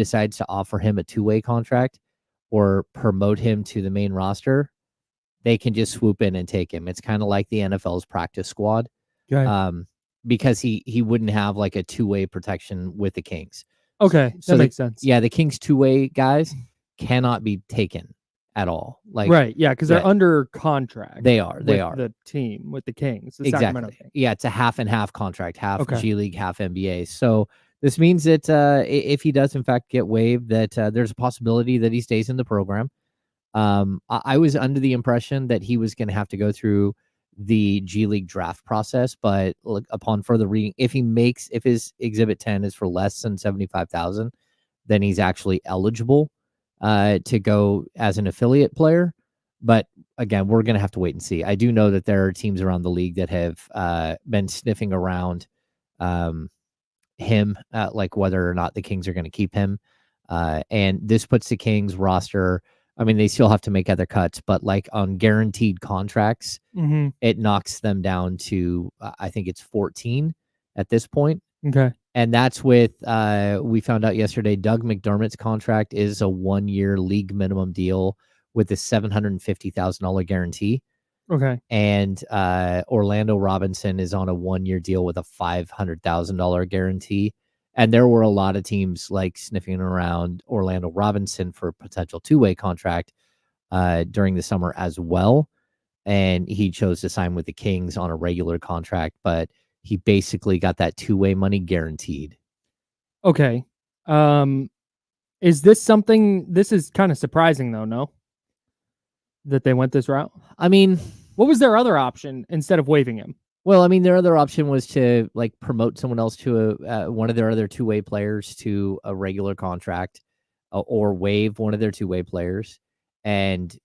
decides to offer him a two-way contract or promote him to the main roster, they can just swoop in and take him. It's kind of like the NFL's practice squad. Okay. Because he wouldn't have like a two-way protection with the Kings. Okay, So that makes sense. Yeah, the Kings two-way guys cannot be taken at all. Like right, yeah, because they're under contract. They are. The team, with the Kings, the Sacramento Kings. Yeah, it's a half and half contract, half Okay. G League, half NBA. So this means that if he does in fact get waived, that there's a possibility that he stays in the program. I was under the impression that he was going to have to go through the G League draft process, but look, upon further reading, if his Exhibit 10 is for less than 75,000, then he's actually eligible to go as an affiliate player. But again, we're going to have to wait and see. I do know that there are teams around the league that have been sniffing around him, like whether or not the Kings are going to keep him. And this puts the Kings roster. I mean, they still have to make other cuts, but like on guaranteed contracts, it knocks them down to, I think it's 14 at this point. Okay. And that's with, we found out yesterday, Doug McDermott's contract is a 1-year league minimum deal with a $750,000 guarantee. Okay. And Orlando Robinson is on a 1-year deal with a $500,000 guarantee. And there were a lot of teams like sniffing around Orlando Robinson for a potential two-way contract during the summer as well. And he chose to sign with the Kings on a regular contract, but he basically got that two-way money guaranteed. Okay. Is this something, this is kind of surprising though, no? That they went this route? I mean, what was their other option instead of waiving him? Well, I mean, their other option was to like promote someone else to one of their other two-way players to a regular contract, or waive one of their two-way players and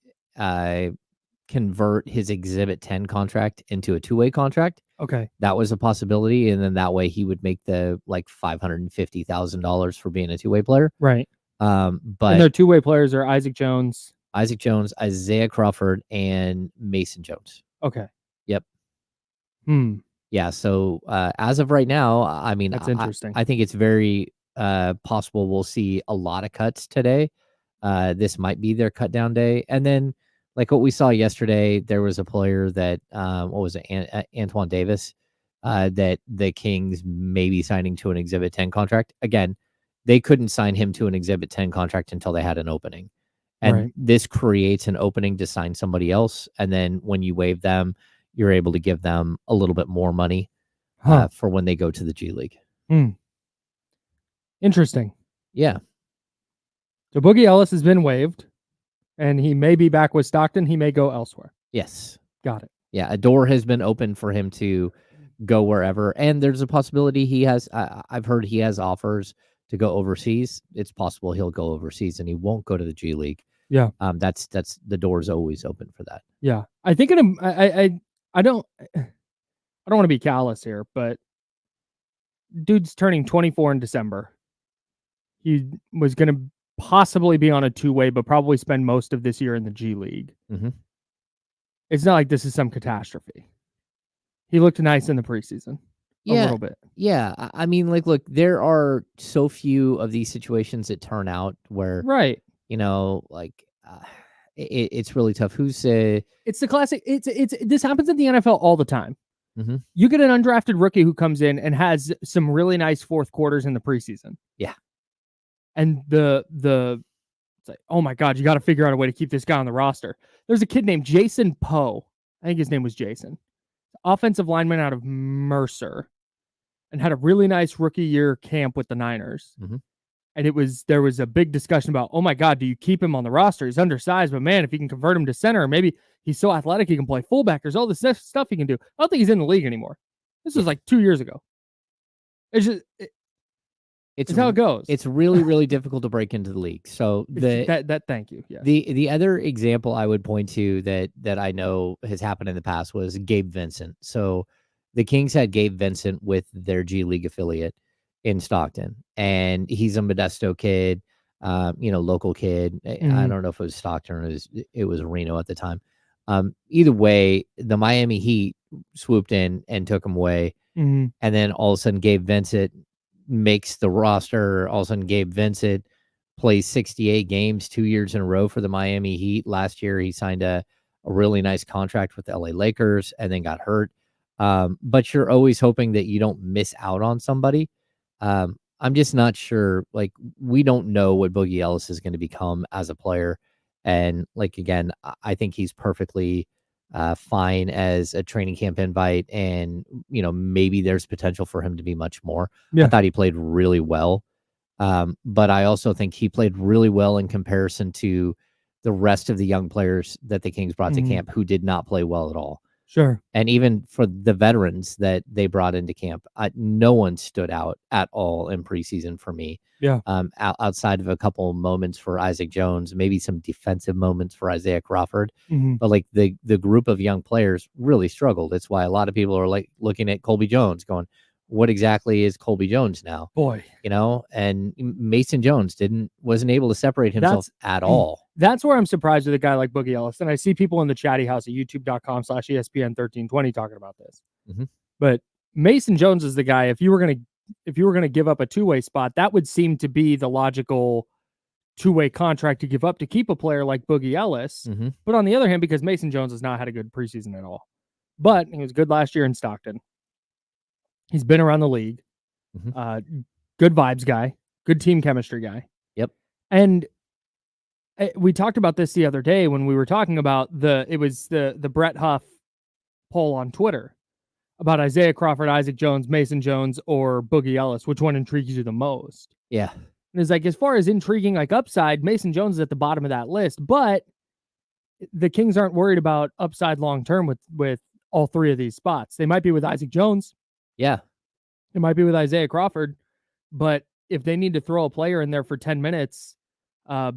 convert his Exhibit 10 contract into a two-way contract. Okay, that was a possibility, and then that way he would make the like $550,000 for being a two-way player. Right. But and their two-way players are Isaac Jones, Isaiah Crawford, and Mason Jones. Okay. Yep. Yeah. So as of right now, I mean, that's interesting. I think it's very possible we'll see a lot of cuts today. This might be their cut down day. And then like what we saw yesterday, there was a player that, what was it? Antoine Davis, that the Kings may be signing to an Exhibit 10 contract. Again, they couldn't sign him to an Exhibit 10 contract until they had an opening. And this creates an opening to sign somebody else. And then when you waive them, you're able to give them a little bit more money for when they go to the G League. Interesting. Yeah. So Boogie Ellis has been waived, and he may be back with Stockton. He may go elsewhere. Yes. Got it. Yeah, a door has been open for him to go wherever. And there's a possibility he has, I've heard he has offers to go overseas. It's possible he'll go overseas and he won't go to the G League. Yeah. That's the door's always open for that. Yeah. I think I don't want to be callous here, but dude's turning 24 in December. He was going to possibly be on a two-way, but probably spend most of this year in the G League. It's not like this is some catastrophe. He looked nice in the preseason. A little bit. Yeah. I mean, like, look, there are so few of these situations that turn out where, you know, like, it's really tough. It's the classic. This happens in the NFL all the time. You get an undrafted rookie who comes in and has some really nice fourth quarters in the preseason. Yeah. And it's like, oh my God, you got to figure out a way to keep this guy on the roster. There's a kid named Jason Poe. I think his name was Jason. Offensive lineman out of Mercer, and had a really nice rookie year camp with the Niners. And there was a big discussion about, oh my God, do you keep him on the roster? He's undersized, but man, if you can convert him to center, maybe he's so athletic he can play fullback. There's all this stuff he can do. I don't think he's in the league anymore. This was like 2 years ago. It's just it's how it goes. It's really, really difficult to break into the league. So thank you. Yeah. The other example I would point to that I know has happened in the past was Gabe Vincent. So the Kings had Gabe Vincent with their G League affiliate in Stockton, and he's a Modesto kid, local kid. I don't know if it was Stockton or it was Reno at the time. Either way, the Miami Heat swooped in and took him away. And then all of a sudden Gabe Vincent makes the roster. All of a sudden Gabe Vincent plays 68 games 2 years in a row for the Miami Heat. Last year, he signed a really nice contract with the LA Lakers and then got hurt. But you're always hoping that you don't miss out on somebody. I'm just not sure. Like, we don't know what Boogie Ellis is going to become as a player. And like, again, I think he's perfectly fine as a training camp invite. And, maybe there's potential for him to be much more. I thought he played really well. But I also think he played really well in comparison to the rest of the young players that the Kings brought to camp who did not play well at all. Sure. And even for the veterans that they brought into camp, no one stood out at all in preseason for me. Yeah. Outside of a couple of moments for Isaac Jones, maybe some defensive moments for Isaiah Crawford. Mm-hmm. But like the group of young players really struggled. It's why a lot of people are like looking at Colby Jones going, what exactly is Colby Jones now? Boy. And Mason Jones wasn't able to separate himself at all. That's where I'm surprised with a guy like Boogie Ellis. And I see people in the chatty house at youtube.com/ESPN1320 talking about this. Mm-hmm. But Mason Jones is the guy, if you were going to give up a two-way spot, that would seem to be the logical two-way contract to give up to keep a player like Boogie Ellis. Mm-hmm. But on the other hand, because Mason Jones has not had a good preseason at all, but he was good last year in Stockton. He's been around the league. Mm-hmm. Good vibes guy, good team chemistry guy. Yep. And we talked about this the other day when we were talking about the Brett Huff poll on Twitter about Isaiah Crawford, Isaac Jones, Mason Jones, or Boogie Ellis. Which one intrigues you the most? Yeah. And it's like, as far as intriguing, like upside, Mason Jones is at the bottom of that list, but the Kings aren't worried about upside long-term with all three of these spots. They might be with Isaac Jones. Yeah. It might be with Isaiah Crawford, but if they need to throw a player in there for 10 minutes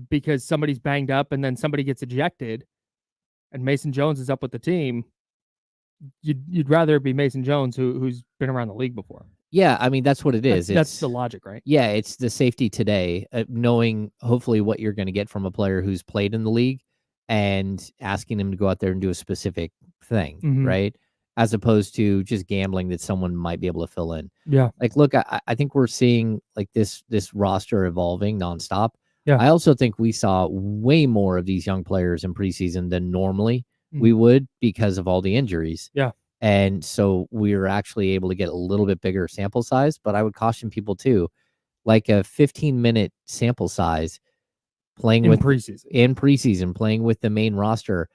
because somebody's banged up and then somebody gets ejected and Mason Jones is up with the team, you'd rather it be Mason Jones who's been around the league before. Yeah, I mean, that's what it is. That's the logic, right? Yeah, it's the safety today, knowing hopefully what you're going to get from a player who's played in the league and asking him to go out there and do a specific thing, right? As opposed to just gambling that someone might be able to fill in. Yeah. Like, look, I think we're seeing like this roster evolving nonstop. Yeah. I also think we saw way more of these young players in preseason than normally we would because of all the injuries. Yeah. And so we were actually able to get a little bit bigger sample size, but I would caution people too, like a 15-minute sample size playing in preseason, playing with the main roster.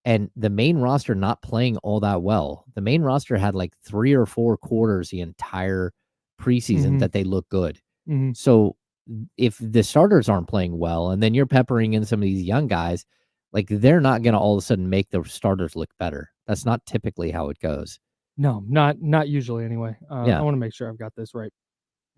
And the main roster not playing all that well. The main roster had like 3 or 4 quarters the entire preseason that they look good. So if the starters aren't playing well and then you're peppering in some of these young guys, like they're not going to all of a sudden make the starters look better. That's not typically how it goes. No, not usually anyway. I want to make sure I've got this right.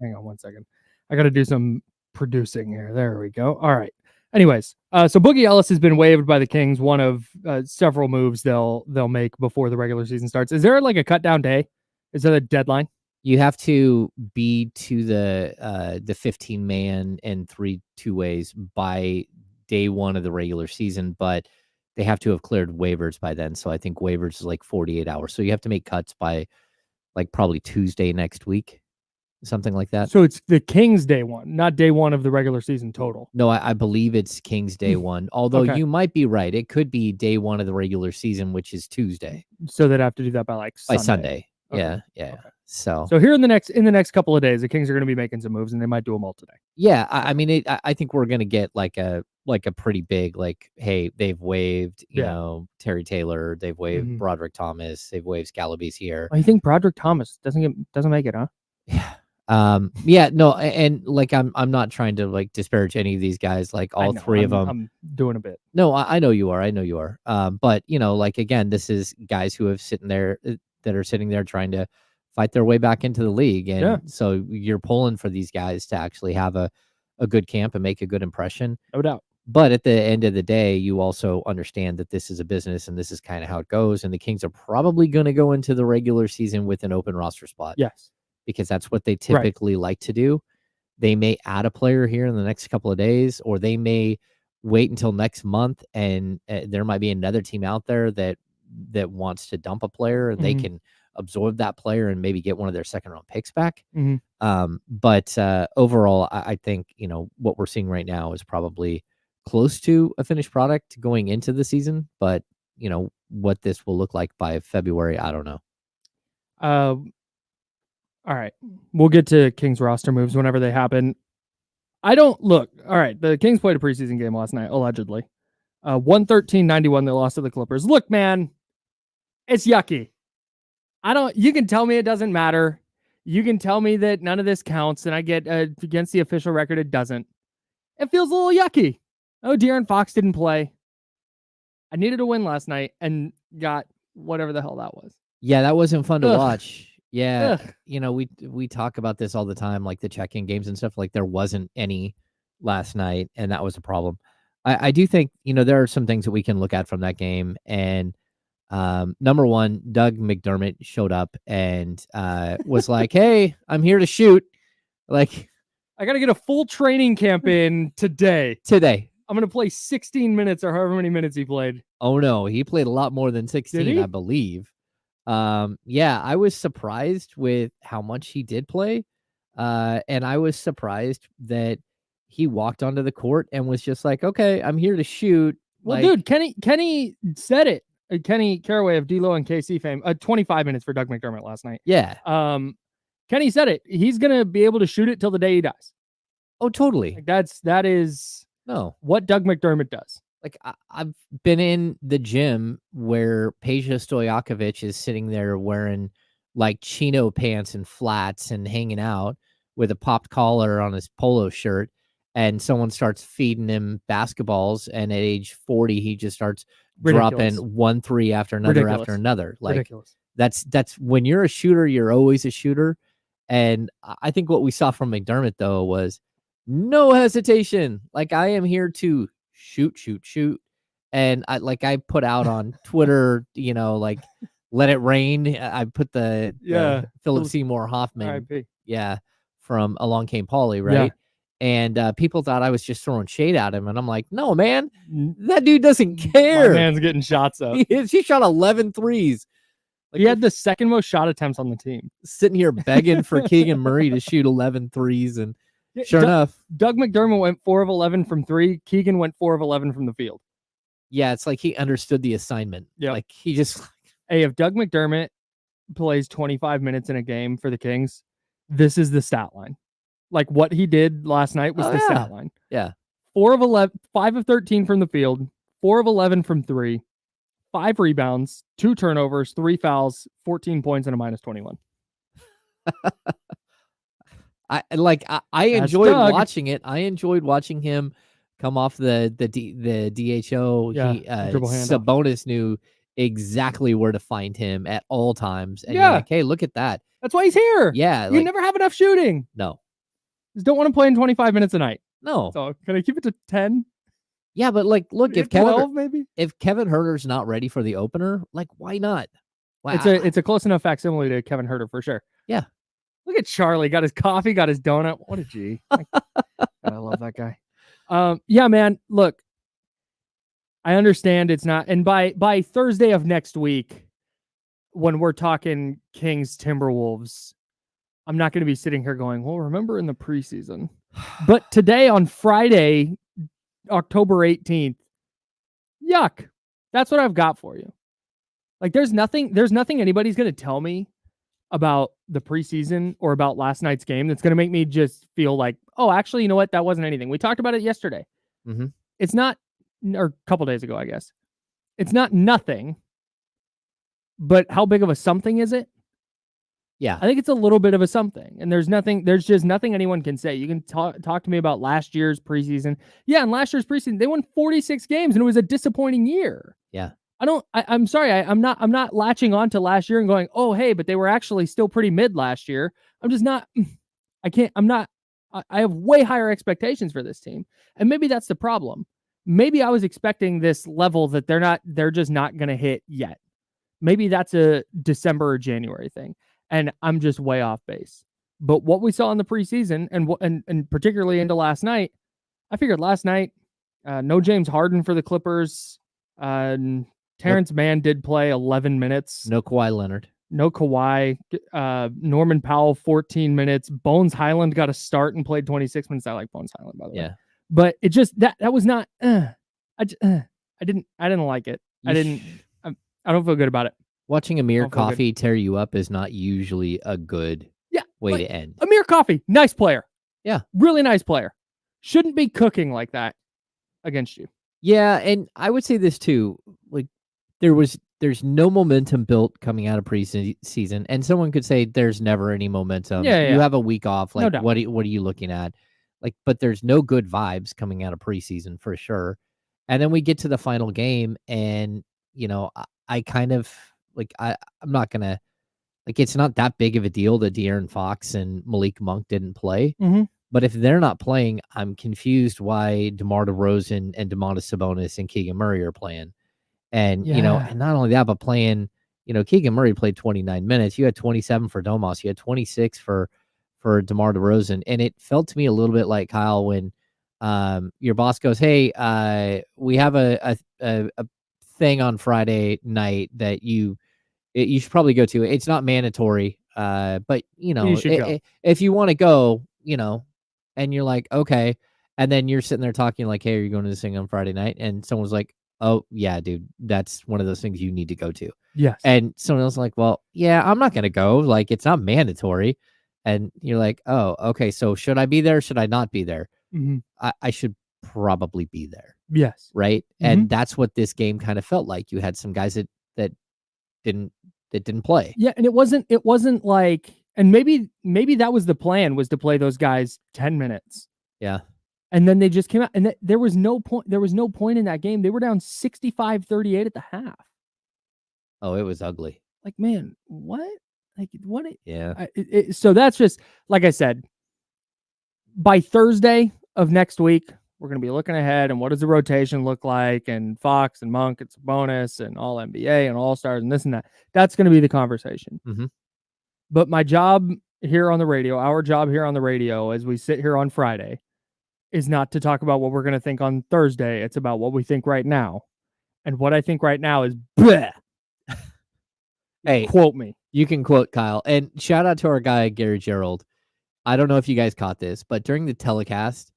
Hang on one second. I got to do some producing here. There we go. All right. Anyways, so Boogie Ellis has been waived by the Kings, one of several moves they'll make before the regular season starts. Is there like a cut down day? Is there a deadline? You have to be to the 15-man and 3 two-ways by day 1 of the regular season, but they have to have cleared waivers by then. So I think waivers is like 48 hours. So you have to make cuts by like probably Tuesday next week. Something like that. So it's the Kings day 1, not day 1 of the regular season total. No, I believe it's Kings day 1. Although you might be right. It could be day 1 of the regular season, which is Tuesday. So they'd have to do that by Sunday. Okay. Yeah. Okay. So here in the next couple of days, the Kings are going to be making some moves, and they might do them all today. Yeah, I mean, I think we're going to get like a pretty big, like, hey, they've waived, you know, Terry Taylor, they've waived Broderick Thomas, they've waived Scalabrine here. Oh, you think Broderick Thomas doesn't make it, huh? Yeah. No, and like I'm not trying to like disparage any of these guys, like all 3 of them. I'm doing a bit. No, I know you are. But like again, this is guys who have that are sitting there trying to fight their way back into the league, and so you're pulling for these guys to actually have a good camp and make a good impression. No doubt. But at the end of the day, you also understand that this is a business and this is kind of how it goes. And the Kings are probably going to go into the regular season with an open roster spot. Yes. Because that's what they typically like to do. They may add a player here in the next couple of days, or they may wait until next month and there might be another team out there that wants to dump a player and they can absorb that player and maybe get one of their second round picks back. Mhm. But overall, I think, what we're seeing right now is probably close to a finished product going into the season. But, what this will look like by February, I don't know. All right. We'll get to Kings roster moves whenever they happen. All right. The Kings played a preseason game last night, allegedly. 113-91, they lost to the Clippers. Look, man, it's yucky. You can tell me it doesn't matter. You can tell me that none of this counts, and I get against the official record, it doesn't. It feels a little yucky. Oh, De'Aaron Fox didn't play. I needed a win last night and got whatever the hell that was. Yeah, that wasn't fun to Ugh. watch. Yeah, Ugh. we talk about this all the time, like the check-in games and stuff. Like there wasn't any last night, and that was a problem. I do think there are some things that we can look at from that game, and number one, Doug McDermott showed up and was like, "Hey, I'm here to shoot." Like, I got to get a full training camp in today. I'm going to play 16 minutes or however many minutes he played. Oh, no. He played a lot more than 16, I believe. Yeah, I was surprised with how much he did play. And I was surprised that he walked onto the court and was just like, okay, I'm here to shoot. Well, dude, Kenny said it. Kenny Caraway of D-Lo and KC fame. 25 minutes for Doug McDermott last night. Yeah. Kenny said it. He's going to be able to shoot it till the day he dies. Oh, totally. Like that is what Doug McDermott does. Like I've been in the gym where Peja Stojakovic is sitting there wearing like chino pants and flats and hanging out with a popped collar on his polo shirt, and someone starts feeding him basketballs, and at age 40 he just starts dropping 1 3 after another after another. Like ridiculous. That's when you're a shooter, you're always a shooter. And I think what we saw from McDermott though was no hesitation. Like, I am here to shoot. And I put out on Twitter, like, let it rain. I put the Philip Seymour Hoffman, from Along Came Polly, right? Yeah. And people thought I was just throwing shade at him, and I'm like, no, man, that dude doesn't care. My man's getting shots up. He shot 11 threes. Like, he had the second most shot attempts on the team. Sitting here begging for Keegan Murray to shoot 11 threes, and sure enough, Doug McDermott went 4 of 11 from 3. Keegan went 4 of 11 from the field. Yeah, it's like he understood the assignment. Yeah, like he just. Hey, if Doug McDermott plays 25 minutes in a game for the Kings, this is the stat line. Like what he did last night was stat line. Yeah, 4 of 11, 5 of 13 from the field, 4 of 11 from 3, 5 rebounds, 2 turnovers, 3 fouls, 14 points, and a minus 21. I enjoyed watching it. I enjoyed watching him come off the DHO. Sabonis knew exactly where to find him at all times. And you're like, hey, look at that. That's why he's here. Yeah. You never have enough shooting. No. Just don't want to play in 25 minutes a night. No. So can I keep it to 10? Yeah, but like, look, if 12, maybe? If Kevin Huerter's not ready for the opener, like, why not? Wow. It's a close enough facsimile to Kevin Huerter for sure. Yeah. Look at Charlie. Got his coffee, got his donut. What a G. I love that guy. Yeah, man. Look, I understand it's not. And by Thursday of next week, when we're talking Kings Timberwolves, I'm not going to be sitting here going, well, remember in the preseason. But today on Friday, October 18th, yuck. That's what I've got for you. Like there's nothing anybody's going to tell me about the preseason or about last night's game that's going to make me just feel like, oh, actually, you know what? That wasn't anything. We talked about it yesterday. Mm-hmm. It's not, or a couple days ago, I guess. It's not nothing, but how big of a something is it? Yeah. I think it's a little bit of a something, and there's just nothing anyone can say. You can talk to me about last year's preseason. Yeah, in last year's preseason, they won 46 games, and it was a disappointing year. Yeah. I'm sorry. I'm not latching on to last year and going, oh, hey, but they were actually still pretty mid last year. I'm just not, I have way higher expectations for this team. And maybe that's the problem. Maybe I was expecting this level that they're just not going to hit yet. Maybe that's a December or January thing. And I'm just way off base. But what we saw in the preseason and particularly into last night, I figured last night, no James Harden for the Clippers. Terrence Mann did play 11 minutes. No Kawhi Leonard. No Kawhi. Norman Powell, 14 minutes. Bones Highland got a start and played 26 minutes. I like Bones Highland, by the way. But it just that was not. I didn't like it. I don't feel good about it. Watching Amir Coffey tear you up is not usually a good way to end. Amir Coffey, nice player. Yeah. Really nice player. Shouldn't be cooking like that against you. Yeah, and I would say this too. Like there's no momentum built coming out of preseason, and someone could say there's never any momentum. Yeah. You have a week off. Like No what are you looking at? Like, but there's no good vibes coming out of preseason for sure. And then we get to the final game, and I kind of like I'm not gonna like it's not that big of a deal that De'Aaron Fox and Malik Monk didn't play. Mm-hmm. But if they're not playing, I'm confused why DeMar DeRozan and Domantas Sabonis and Keegan Murray are playing. And, and not only that, but playing, Keegan Murray played 29 minutes. You had 27 for Domas. You had 26 for DeMar DeRozan. And it felt to me a little bit like, Kyle, when your boss goes, hey, we have a thing on Friday night that you should probably go to. It's not mandatory, but, you should go. If you want to go, and you're like, okay. And then you're sitting there talking like, hey, are you going to this thing on Friday night? And someone's like, oh, yeah, dude, that's one of those things you need to go to. Yes. And someone else like, well, yeah, I'm not going to go. Like, it's not mandatory. And you're like, oh, okay. So should I be there? Should I not be there? Mm-hmm. I should probably be there. Yes. Right. Mm-hmm. And that's what this game kind of felt like. You had some guys that didn't play. Yeah. And it wasn't like, and maybe that was the plan, was to play those guys 10 minutes. Yeah. And then they just came out, and there was no point in that game. They were down 65-38 at the half. Oh, it was ugly. Like, man, what? Like, what? Yeah. So that's just, like I said, by Thursday of next week, we're going to be looking ahead and what does the rotation look like, and Fox and Monk and Sabonis and all NBA and all stars and this and that. That's going to be the conversation. Mm-hmm. But my job here on the radio, our job here on the radio, as we sit here on Friday, is not to talk about what we're going to think on Thursday. It's about what we think right now. And what I think right now is bleh. Hey, quote me. You can quote Kyle. And shout out to our guy, Gary Gerald. I don't know if you guys caught this, but during the telecast,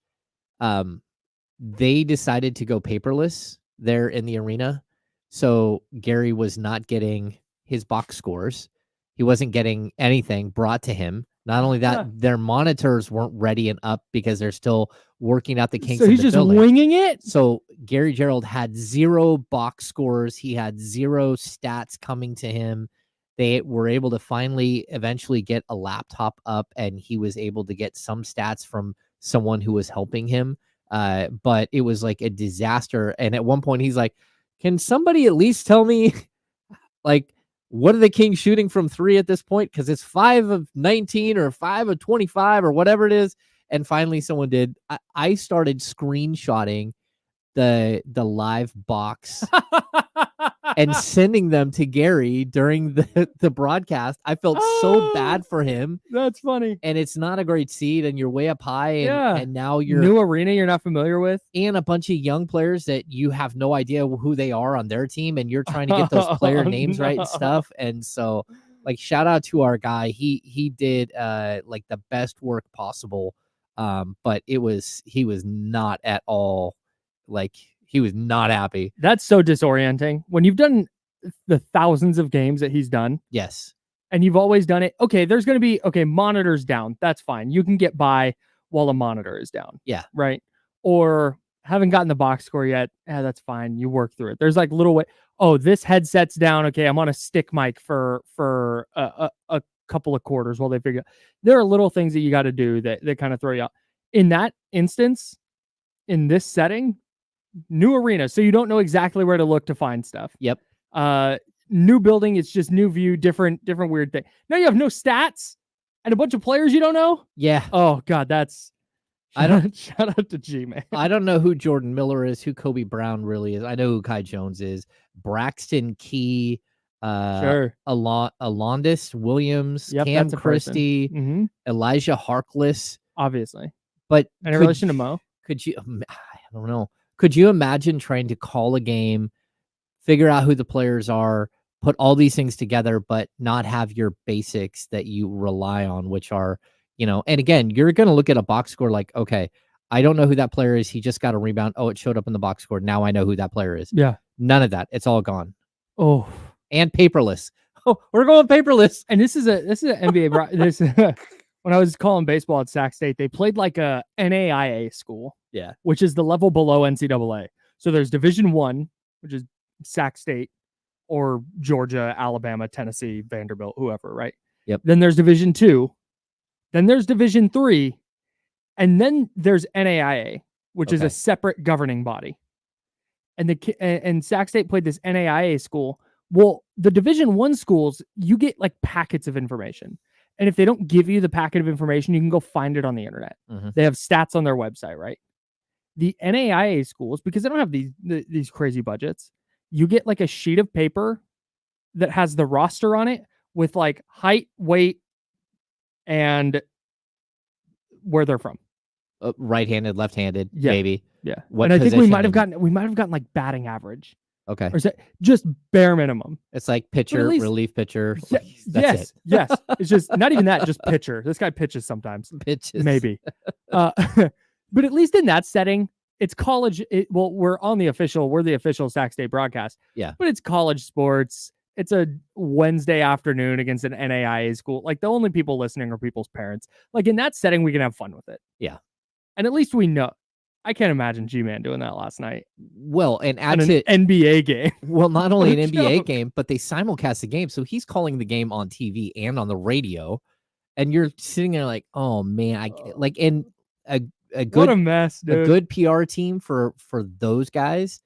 they decided to go paperless there in the arena. So Gary was not getting his box scores. He wasn't getting anything brought to him. Not only that, their monitors weren't ready and up because they're still working out the kinks. So he's just winging it? So Gary Gerald had 0 box scores. He had 0 stats coming to him. They were able to finally eventually get a laptop up, and he was able to get some stats from someone who was helping him. But it was like a disaster. And at one point he's like, can somebody at least tell me, like, what are the Kings shooting from 3 at this point? Because it's 5 of 19 or 5 of 25 or whatever it is. And finally someone did. I started screenshotting the live box and sending them to Gary during the broadcast. I felt so bad for him. That's funny. And it's not a great seat, and you're way up high, and now you're new arena you're not familiar with, and a bunch of young players that you have no idea who they are on their team, and you're trying to get those player names right and stuff. And so, like, shout out to our guy. He did like the best work possible. But he was not at all, like, he was not happy. That's so disorienting when you've done the thousands of games that he's done. Yes. And you've always done it. Okay, there's going to be, monitors down. That's fine. You can get by while a monitor is down. Yeah. Right. Or haven't gotten the box score yet. Yeah, that's fine. You work through it. There's like little way. Oh, this headset's down. Okay, I'm on a stick mic for a couple of quarters while they figure out. There are little things that you got to do that kind of throw you out. In that instance, in this setting, new arena, so you don't know exactly where to look to find stuff. Yep. New building, it's just new view, different weird thing. Now you have no stats and a bunch of players you don't know. Yeah. Oh God, that's. Shout out to G, man. I don't know who Jordan Miller is, who Kobe Brown really is. I know who Kai Jones is. Braxton Key, sure. Alondis Williams, Cam Christie, Elijah Harkless, obviously. But in relation to Mo, could you? I don't know. Could you imagine trying to call a game, figure out who the players are, put all these things together, but not have your basics that you rely on, which are, and again, you're going to look at a box score like, okay, I don't know who that player is. He just got a rebound. Oh, it showed up in the box score. Now I know who that player is. Yeah. None of that. It's all gone. Oh, and paperless. Oh, we're going paperless. And this is an NBA. This when I was calling baseball at Sac State, they played like a NAIA school. Yeah. Which is the level below NCAA. So there's Division I, which is Sac State or Georgia, Alabama, Tennessee, Vanderbilt, whoever, right? Yep. Then there's Division II. Then there's Division III. And then there's NAIA, which is a separate governing body. And Sac State played this NAIA school. Well, the Division I schools, you get like packets of information. And if they don't give you the packet of information, you can go find it on the internet. Mm-hmm. They have stats on their website, right? The NAIA schools, because they don't have these crazy budgets, you get like a sheet of paper that has the roster on it with like height, weight, and where they're from. Right-handed, left-handed, yeah. maybe. Yeah. What and I think we might have gotten like batting average. Okay. Or is it just bare minimum? It's like pitcher, relief pitcher. Yeah, That's it. Yes. It's just not even that, just pitcher. This guy pitches sometimes. Pitches. Maybe. But at least in that setting, it's college. We're the official Sac State broadcast. Yeah. But it's college sports. It's a Wednesday afternoon against an NAIA school. Like the only people listening are people's parents. Like in that setting, we can have fun with it. Yeah. And at least we know. I can't imagine G-Man doing that last night. Well, and add to an NBA game. Well, not only an NBA game, but they simulcast the game. So he's calling the game on TV and on the radio. And you're sitting there like, oh man, a good, what a mess, dude. A good PR team for those guys,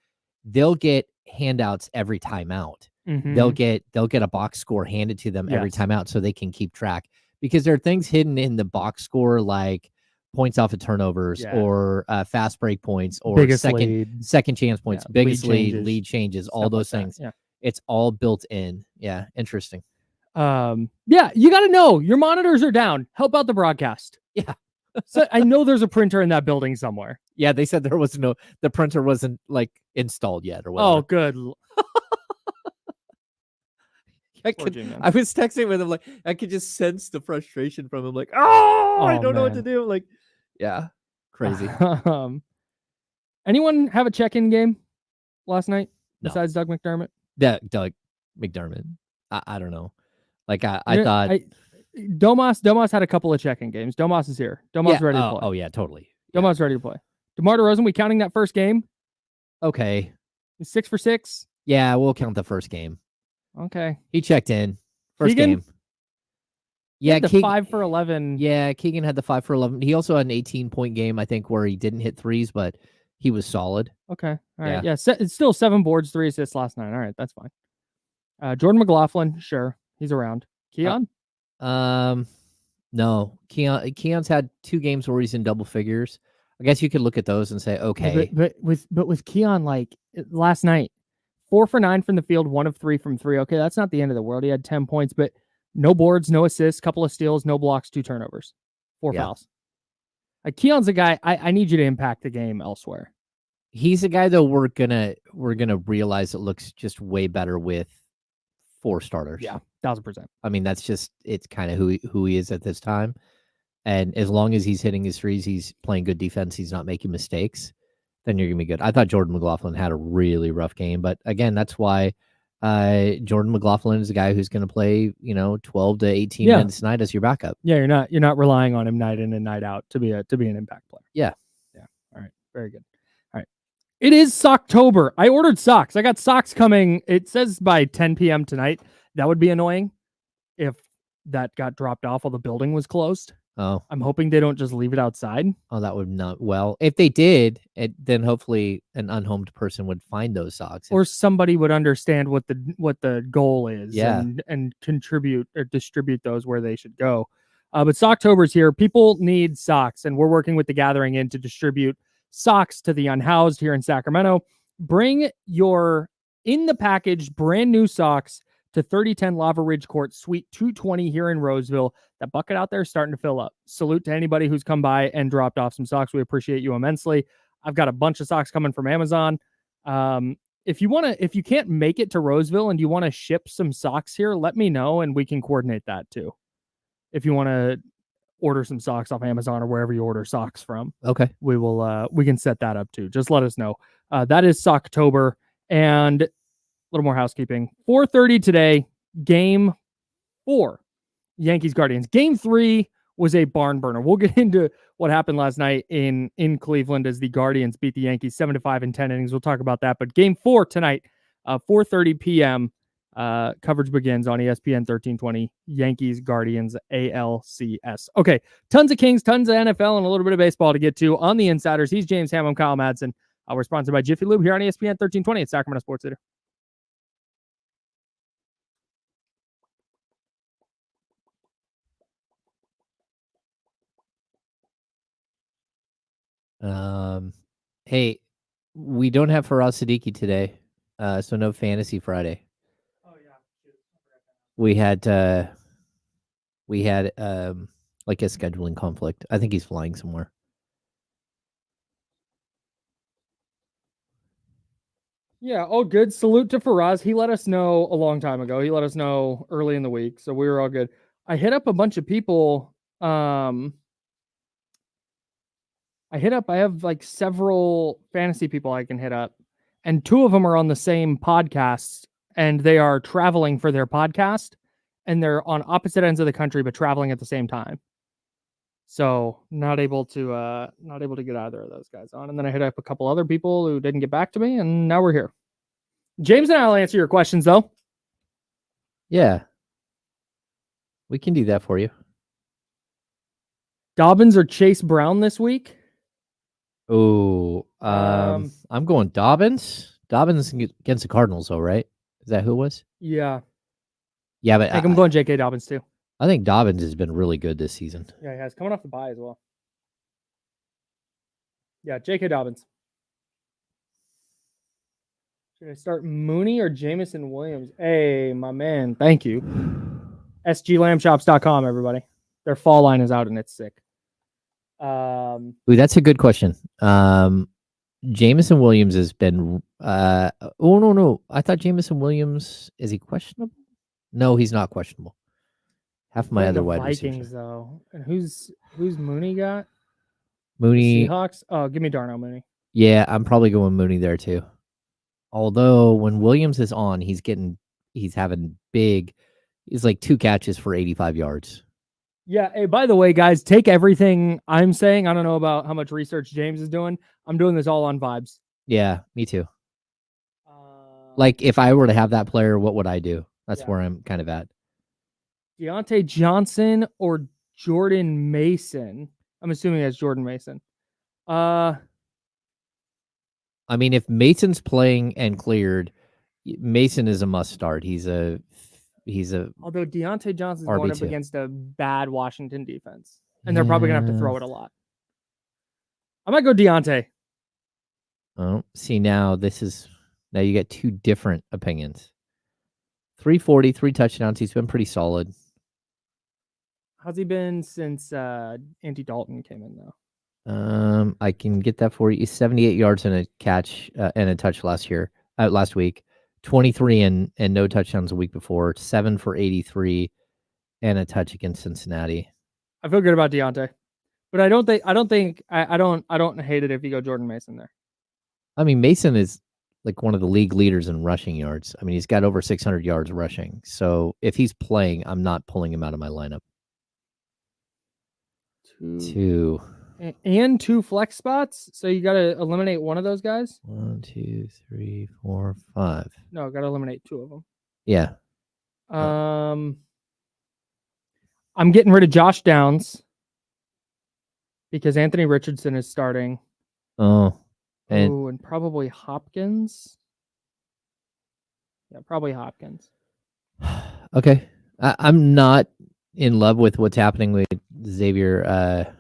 they'll get handouts every time out. Mm-hmm. They'll get a box score handed to them every time out so they can keep track, because there are things hidden in the box score like points off of turnovers or fast break points or second chance points, biggest lead changes, all those things. Yeah. It's all built in. Yeah. Interesting. Yeah, you got to know your monitors are down. Help out the broadcast. Yeah. So I know there's a printer in that building somewhere. Yeah, they said the printer wasn't like installed yet or whatever. Oh, good. I was texting with him like I could just sense the frustration from him. Like, I don't know what to do. Like, yeah, crazy. Anyone have a check-in game last night besides No. Doug McDermott? Yeah, Doug McDermott. I don't know. Like I thought. Domas had a couple of check-in games. Domas is here. Domas ready to play. Oh yeah, totally. Domas ready to play. DeMar DeRozan, we counting that first game? Okay. He's 6 for 6. Yeah, we'll count the first game. Okay. He checked in. First Keegan? game. Yeah, the 5 for 11. Yeah, Keegan had the 5 for 11. He also had an 18-point game, I think, where he didn't hit threes, but he was solid. Okay. All right. Yeah. It's still 7 boards, 3 assists last night. All right, that's fine. Jordan McLaughlin, sure, he's around. Keon? No. Keon's had 2 games where he's in double figures. I guess you could look at those and say, okay. But with Keon, like last night, 4 for 9 from the field, 1 of 3 from 3. Okay, that's not the end of the world. He had 10 points, but no boards, no assists, couple of steals, no blocks, 2 turnovers, 4 fouls. Like Keon's a guy I need you to impact the game elsewhere. He's a guy though we're gonna realize it looks just way better with 4 starters. Yeah, 1000%. I mean, that's just it's kind of who he is at this time. And as long as he's hitting his threes, he's playing good defense, he's not making mistakes, then you're gonna be good. I thought Jordan McLaughlin had a really rough game, but again, that's why Jordan McLaughlin is a guy who's going to play, 12 to 18 minutes a night as your backup. Yeah, you're not relying on him night in and night out to be an impact player. Yeah. All right, very good. All right, it is Socktober. I ordered socks. I got socks coming. It says by 10 p.m. tonight. That would be annoying if that got dropped off while the building was closed. Oh, I'm hoping they don't just leave it outside. Oh, that would not. Well, if they did, then hopefully an unhomed person would find those socks, or somebody would understand what the goal is, and contribute or distribute those where they should go. But Socktober's here. People need socks, and we're working with the Gathering Inn to distribute socks to the unhoused here in Sacramento. Bring your in the package brand new socks to 3010 Lava Ridge Court, Suite 220 here in Roseville. That bucket out there is starting to fill up. Salute to anybody who's come by and dropped off some socks. We appreciate you immensely. I've got a bunch of socks coming from Amazon. if you can't make it to Roseville and you want to ship some socks here, let me know and we can coordinate that too. If you want to order some socks off Amazon or wherever you order socks from, Okay. we can set that up too. Just let us know. That is Socktober. And a little more housekeeping. 4:30 today, game 4, Yankees Guardians. Game 3 was a barn burner. We'll get into what happened last night in Cleveland as the Guardians beat the Yankees 7-5 in 10 innings. We'll talk about that. But game 4 tonight, 4:30 p.m. Coverage begins on ESPN 1320. Yankees Guardians ALCS. Okay, tons of Kings, tons of NFL, and a little bit of baseball to get to on the Insiders. He's James Ham. I'm Kyle Madsen. We're sponsored by Jiffy Lube here on ESPN 1320 at Sacramento Sports Leader. Hey, we don't have Faraz Siddiqui today, so no Fantasy Friday. Oh yeah, we had like a scheduling conflict. I think he's flying somewhere. Yeah, oh good. Salute to Faraz. He let us know a long time ago. He let us know early in the week, so we were all good. I hit up a bunch of people. I have like several fantasy people I can hit up, and 2 of them are on the same podcast, and they are traveling for their podcast, and they're on opposite ends of the country, but traveling at the same time. So not able to get either of those guys on. And then I hit up a couple other people who didn't get back to me, and now we're here. James and I'll answer your questions though. Yeah. We can do that for you. Dobbins or Chase Brown this week? Oh, I'm going Dobbins. Dobbins against the Cardinals, though, right? Is that who it was? Yeah. Yeah, but I think I'm going J.K. Dobbins too. I think Dobbins has been really good this season. Yeah, he has. Coming off the bye as well. Yeah, J.K. Dobbins. Should I start Mooney or Jamison Williams? Hey, my man. Thank you. SGLambshops.com, everybody. Their fall line is out and it's sick. Ooh, that's a good question. Jamison Williams has been oh no. I thought Jamison Williams, is he questionable? No, he's not questionable. Half my other wide Vikings receivers. though. And who's Mooney got? Mooney. The Seahawks? Oh, give me Darnell Mooney. Yeah, I'm probably going Mooney there too. Although when Williams is on, he's having big. He's like 2 catches for 85 yards. Yeah. Hey, by the way, guys, take everything I'm saying. I don't know about how much research James is doing. I'm doing this all on vibes. Yeah, me too. Like if I were to have that player, what would I do? That's where I'm kind of at. Deontay Johnson or Jordan Mason? I'm assuming that's Jordan Mason. I mean, if Mason's playing and cleared, Mason is a must start. He's a although Deontay Johnson's RB2. going up against a bad Washington defense, and they're probably gonna have to throw it a lot. I might go Deontay. Oh, see now you get 2 different opinions. 340, 3 touchdowns. He's been pretty solid. How's he been since Andy Dalton came in though? I can get that for you. He's 78 yards and a catch and a touch last week. 23 and no touchdowns a week before. 7 for 83 and a touch against Cincinnati. I feel good about Deontay, but I don't hate it if you go Jordan Mason there. I mean, Mason is like one of the league leaders in rushing yards. I mean, he's got over 600 yards rushing. So if he's playing, I'm not pulling him out of my lineup. 2. And 2 flex spots. So you got to eliminate one of those guys. 1, 2, 3, 4, 5. No, got to eliminate 2 of them. Yeah. I'm getting rid of Josh Downs because Anthony Richardson is starting. Oh, and probably Hopkins. Yeah, probably Hopkins. Okay. I'm not in love with what's happening with Xavier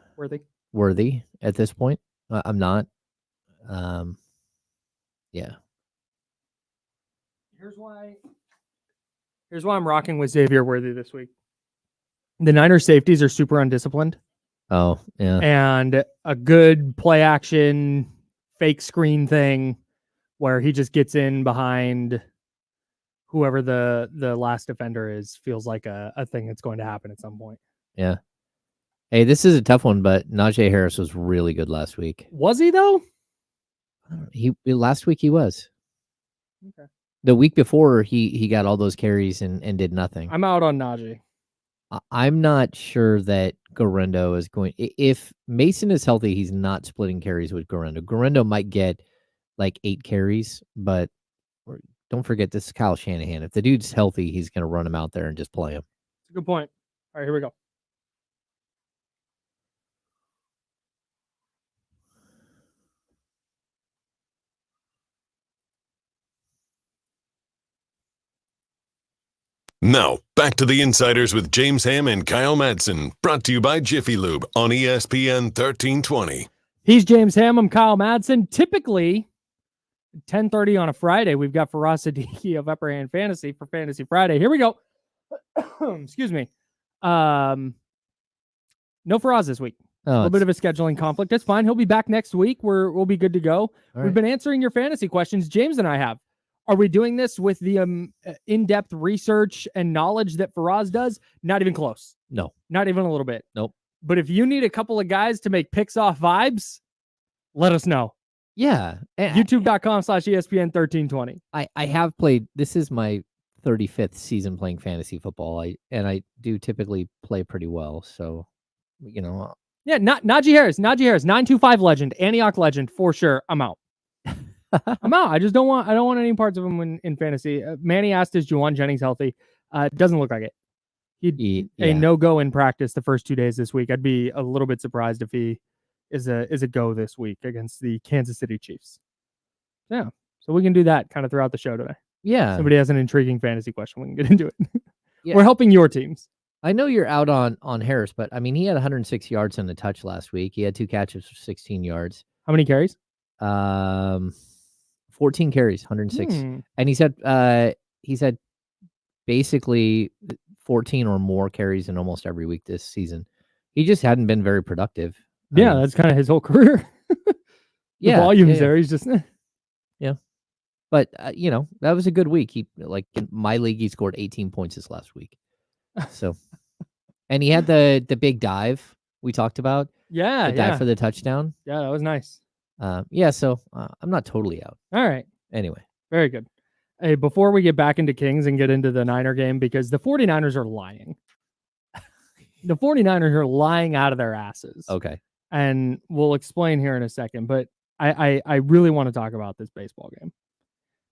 Worthy at this point. I'm not. Yeah. Here's why I'm rocking with Xavier Worthy this week. The Niners safeties are super undisciplined. Oh, yeah. And a good play action fake screen thing where he just gets in behind whoever the last defender is. Feels like a thing that's going to happen at some point. Yeah. Hey, this is a tough one, but Najee Harris was really good last week. Was he though? Last week he was. Okay. The week before he got all those carries and did nothing. I'm out on Najee. I'm not sure that Garendo is going. If Mason is healthy, he's not splitting carries with Garendo. Garendo might get like 8 carries, but don't forget this is Kyle Shanahan. If the dude's healthy, he's going to run him out there and just play him. That's a good point. All right, here we go. Now, back to the Insiders with James Ham and Kyle Madsen, brought to you by Jiffy Lube on ESPN 1320. He's James Ham. I'm Kyle Madsen. Typically, 10:30 on a Friday, we've got Faraz Siddiqui of Upper Hand Fantasy for Fantasy Friday. Here we go. Excuse me. No Faraz this week. A little bit of a scheduling conflict. That's fine. He'll be back next week. We'll be good to go. We've been answering your fantasy questions. James and I have. Are we doing this with the in-depth research and knowledge that Faraz does? Not even close. No. Not even a little bit. Nope. But if you need a couple of guys to make picks off vibes, let us know. Yeah. YouTube.com/ESPN 1320. I have played. This is my 35th season playing fantasy football. I do typically play pretty well. So, Yeah, Najee Harris, 925 legend, Antioch legend for sure. I'm out. I'm out. I don't want any parts of him in fantasy. Manny asked, is Juwan Jennings healthy? Doesn't look like it. He'd a no-go in practice the first 2 days this week. I'd be a little bit surprised if he is a go this week against the Kansas City Chiefs. Yeah. So we can do that kind of throughout the show today. Yeah. Somebody has an intriguing fantasy question. We can get into it. Yeah. We're helping your teams. I know you're out on Harris, but I mean, he had 106 yards on the touch last week. He had 2 catches for 16 yards. How many carries? 14 carries, 106. And he's had basically 14 or more carries in almost every week this season. He just hadn't been very productive. Yeah, that's kind of his whole career. The volume's there. He's just yeah. But that was a good week. He in my league, he scored 18 points this last week. So, and he had the big dive we talked about. Yeah, the dive for the touchdown. Yeah, that was nice. So I'm not totally out. All right. Anyway. Very good. Hey, before we get back into Kings and get into the Niner game, because the 49ers are lying. The 49ers are lying out of their asses. Okay. And we'll explain here in a second, but I really want to talk about this baseball game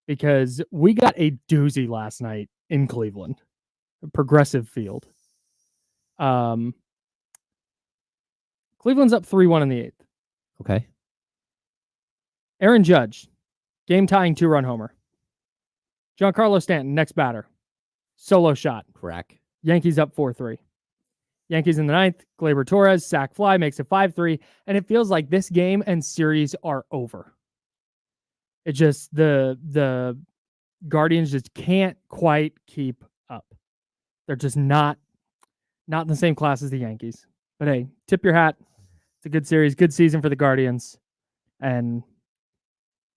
because we got a doozy last night in Cleveland, Progressive Field. Cleveland's up 3-1 in the 8th. Okay. Aaron Judge, game-tying 2-run homer. Giancarlo Stanton, next batter. Solo shot. Crack. Yankees up 4-3. Yankees in the 9th. Gleyber Torres, sac fly, makes it 5-3. And it feels like this game and series are over. It just, the Guardians just can't quite keep up. They're just not in the same class as the Yankees. But hey, tip your hat. It's a good series, good season for the Guardians. And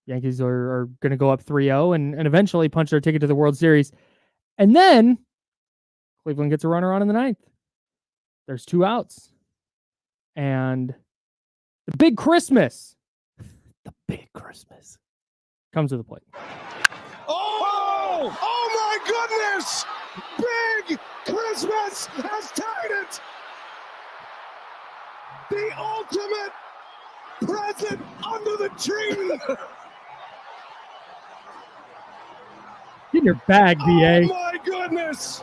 Yankees are going to go up 3-0 and eventually punch their ticket to the World Series. And then Cleveland gets a runner on in the 9th. There's 2 outs. And the big Christmas. The big Christmas. Comes to the plate. Oh! Oh my goodness! Big Christmas has tied it! The ultimate present under the tree! Get in your bag, BA. Oh my goodness!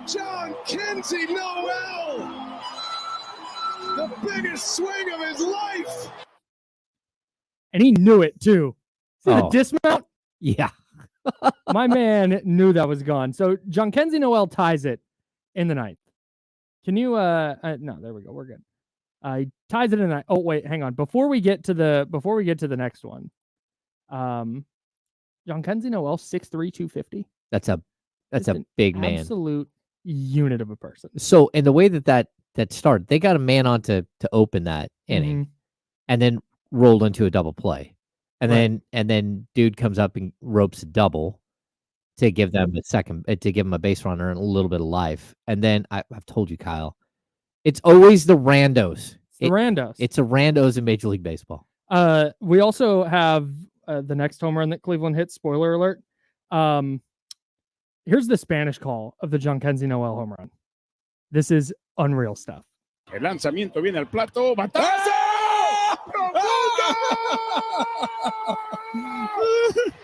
John Kinsey Noel! The biggest swing of his life! And he knew it too. See the dismount? Yeah. My man knew that was gone. So John Kinsey Noel ties it in the 9th. Can you no, there we go. We're good. He ties it in the 9th. Oh, wait, hang on. Before we get to the next one. John Kinsey Noel, 6'3", 250. That's a big man. Absolute unit of a person. So, and the way that started, they got a man on to open that inning. And then rolled into a double play. And Right. then dude comes up and ropes a double to give them a second to give them a base runner and a little bit of life. And then I've told you, Kyle, it's always the randos. It's the randos. It's a randos in Major League Baseball. We also have the next home run that Cleveland hit. Spoiler alert. Here's the Spanish call of the Jhonkensy Noel home run. This is unreal stuff. El lanzamiento viene al plato. ¡Batazo!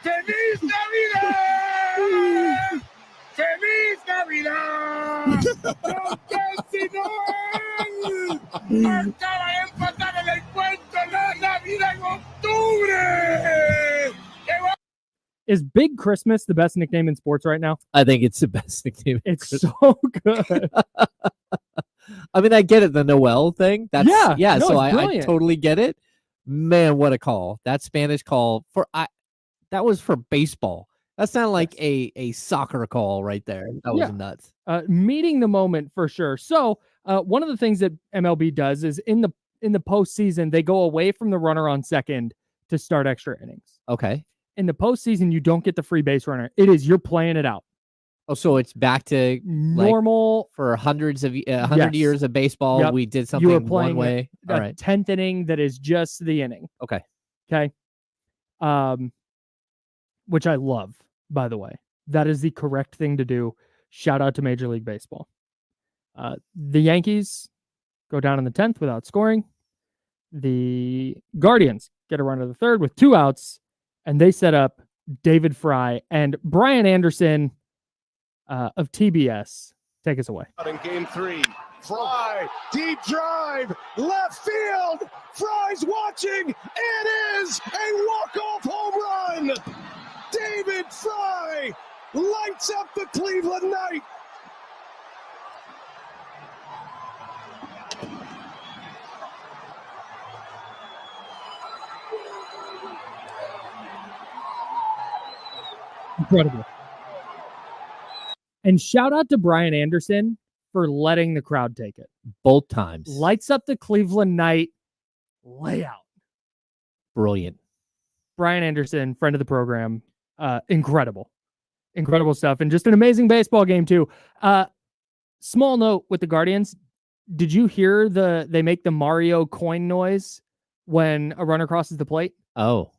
¡Feliz Navidad! ¡Feliz Navidad! ¡Jhonkensy Noel! Acaba de empatar el encuentro la Navidad en octubre. Is Big Christmas the best nickname in sports right now? I think it's the best nickname. It's so good. I mean, I get it, the Noel thing. That's no, so it's I totally get it. Man, what a call. That Spanish call that was for baseball. That sounded like a soccer call right there. That was nuts. Meeting the moment for sure. So one of the things that MLB does is in the postseason, they go away from the runner on second to start extra innings. Okay. In the postseason, you don't get the free base runner. You're playing it out. Oh, so it's back to normal for hundred years of baseball. Yep. We did something you were playing one way. All right, 10th inning that is just the inning. Okay. Which I love, by the way. That is the correct thing to do. Shout out to Major League Baseball. The Yankees go down in the 10th without scoring. The Guardians get a run to the third with 2 outs. And they set up David Fry and Brian Anderson of TBS. Take us away. In game 3, Fry, deep drive, left field. Fry's watching. It is a walk-off home run. David Fry lights up the Cleveland night. Incredible. And shout out to Brian Anderson for letting the crowd take it. Both times. Lights up the Cleveland night layout. Brilliant. Brian Anderson, friend of the program. Incredible stuff. And just an amazing baseball game too. Small note with the Guardians. Did you hear they make the Mario coin noise when a runner crosses the plate? Oh,